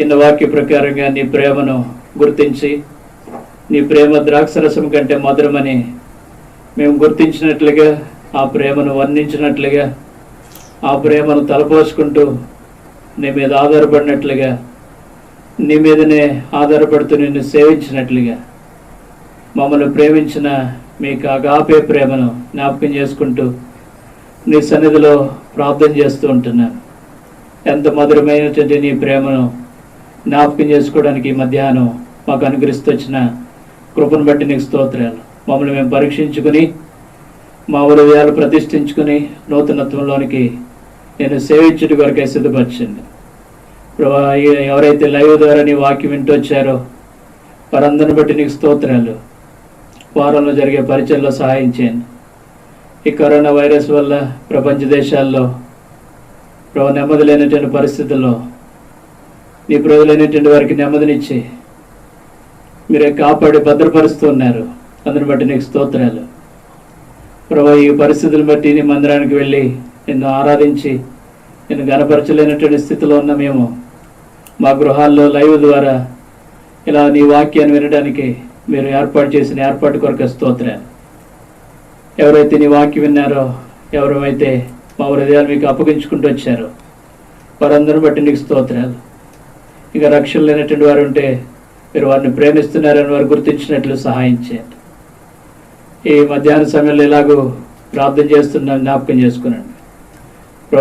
ఇన్న వాక్య ప్రకారంగా నీ ప్రేమను గుర్తించి నీ ప్రేమ ద్రాక్షరసం కంటే మధురమని మేము గుర్తించినట్లుగా, ఆ ప్రేమను వర్ణించినట్లుగా, ఆ ప్రేమను తలపోసుకుంటూ నీ మీద ఆధారపడినట్లుగా, నీ మీదనే ఆధారపడుతూ నిన్ను సేవించినట్లుగా మమ్మల్ని ప్రేమించిన మీకు అగాపే ప్రేమను జ్ఞాపకం చేసుకుంటూ నీ సన్నిధిలో ప్రార్థన చేస్తూ ఉంటున్నాను. ఎంత మధురమైనటువంటి నీ ప్రేమను జ్ఞాపకం చేసుకోవడానికి ఈ మధ్యాహ్నం మాకు అనుగ్రహిస్తూ వచ్చిన కృపను బట్టి నీకు స్తోత్రాలు. మమ్మల్ని మేము పరీక్షించుకుని మా హృదయాలు ప్రతిష్ఠించుకుని నూతనత్వంలోనికి నేను సేవించుట కొరకే సిద్ధపరచండి. ఎవరైతే లైవ్ ద్వారా నీ వాక్యం వింటూ వచ్చారో వారందరిని బట్టి నీకు స్తోత్రాలు. వారంలో జరిగే పరిచయంలో సహాయం చేయండి. ఈ కరోనా వైరస్ వల్ల ప్రపంచ దేశాల్లో నెమ్మది లేనటువంటి పరిస్థితుల్లో నీ ప్రజలైనటువంటి వారికి నెమ్మదినిచ్చి మీరే కాపాడి భద్రపరుస్తూ ఉన్నారు. అందుని బట్టి నీకు స్తోత్రాలు. ఈ పరిస్థితులను బట్టి నీ మందిరానికి వెళ్ళి నిన్ను ఆరాధించి నిన్ను గణపరచలేనటువంటి స్థితిలో ఉన్న మేము మా గృహాల్లో లైవ్ ద్వారా ఇలా నీ వాక్యాన్ని వినడానికి మీరు ఏర్పాటు చేసిన ఏర్పాటు కొరకు స్తోత్రాలు. ఎవరైతే నీ వాక్యం విన్నారో, ఎవరైతే మా హృదయాలు మీకు అప్పగించుకుంటూ వచ్చారో వారందరిని బట్టి నీకు స్తోత్రాలు. ఇక రక్షణ లేనటువంటి వారు ఉంటే మీరు వారిని ప్రేమిస్తున్నారని వారు గుర్తించినట్లు సహాయం చేయండి. ఈ మధ్యాహ్న సమయంలో ఇలాగూ ప్రార్థన చేస్తున్నాను, జ్ఞాపకం చేసుకునండి.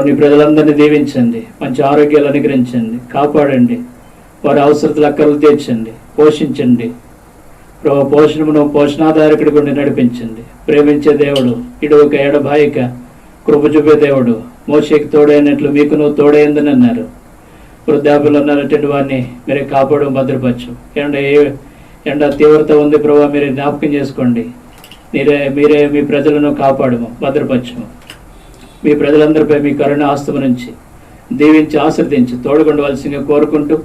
నీ ప్రజలందరినీ దీవించండి, మంచి ఆరోగ్యాలు అనుగ్రహించండి, కాపాడండి, వారి అవసరతలు అక్కర్లు తీర్చండి, పోషించండి. పోషణమును పోషణాధారకుడి గుండి నడిపించండి. ప్రేమించే దేవుడు, ఇడువక ఎడబాయిక కృప చూపే దేవుడు, మోషేకి తోడైనట్లు మీకు నువ్వు తోడైందని అన్నారు. వృద్ధాప్యంలో ఉన్నటువంటి వారిని మీరే కాపాడు, భద్రపరచు. ఎండ తీవ్రత ఉంది ప్రభావ, మీరే జ్ఞాపకం చేసుకోండి. మీరే మీ ప్రజలను కాపాడము, భద్రపరచము. మీ ప్రజలందరిపై మీ కరుణ ఆస్తము నుంచి దీవించి ఆశ్రదించి తోడుకొండవలసిందిగా కోరుకుంటూ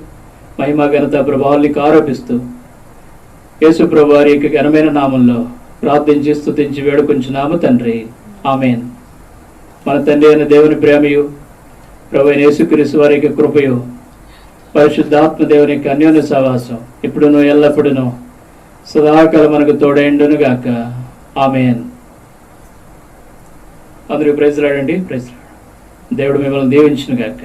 మహిమ ఘనత ప్రభావానికి ఆరోపిస్తూ యేసు ప్రభు వారి యొక్క ఘనమైన నామంలో ప్రార్థించి స్తుతించి వేడుకొంచున్నాము తండ్రి, ఆమేన్. మన తండ్రి అయిన దేవుని ప్రేమయు ప్రభు యేసుక్రీస్తు వారి యొక్క కృపయు పరిశుద్ధాత్మ దేవుని యొక్క అన్యోన్య సహవాసం ఇప్పుడును ఎల్లప్పుడును సదాకాలం మనకు తోడైండును గాక, ఆమేన్. అందరూ ప్రైజ్ రాడండి. ప్రైజ్ రాడు. దేవుడు మిమ్మల్ని దీవించును గాక.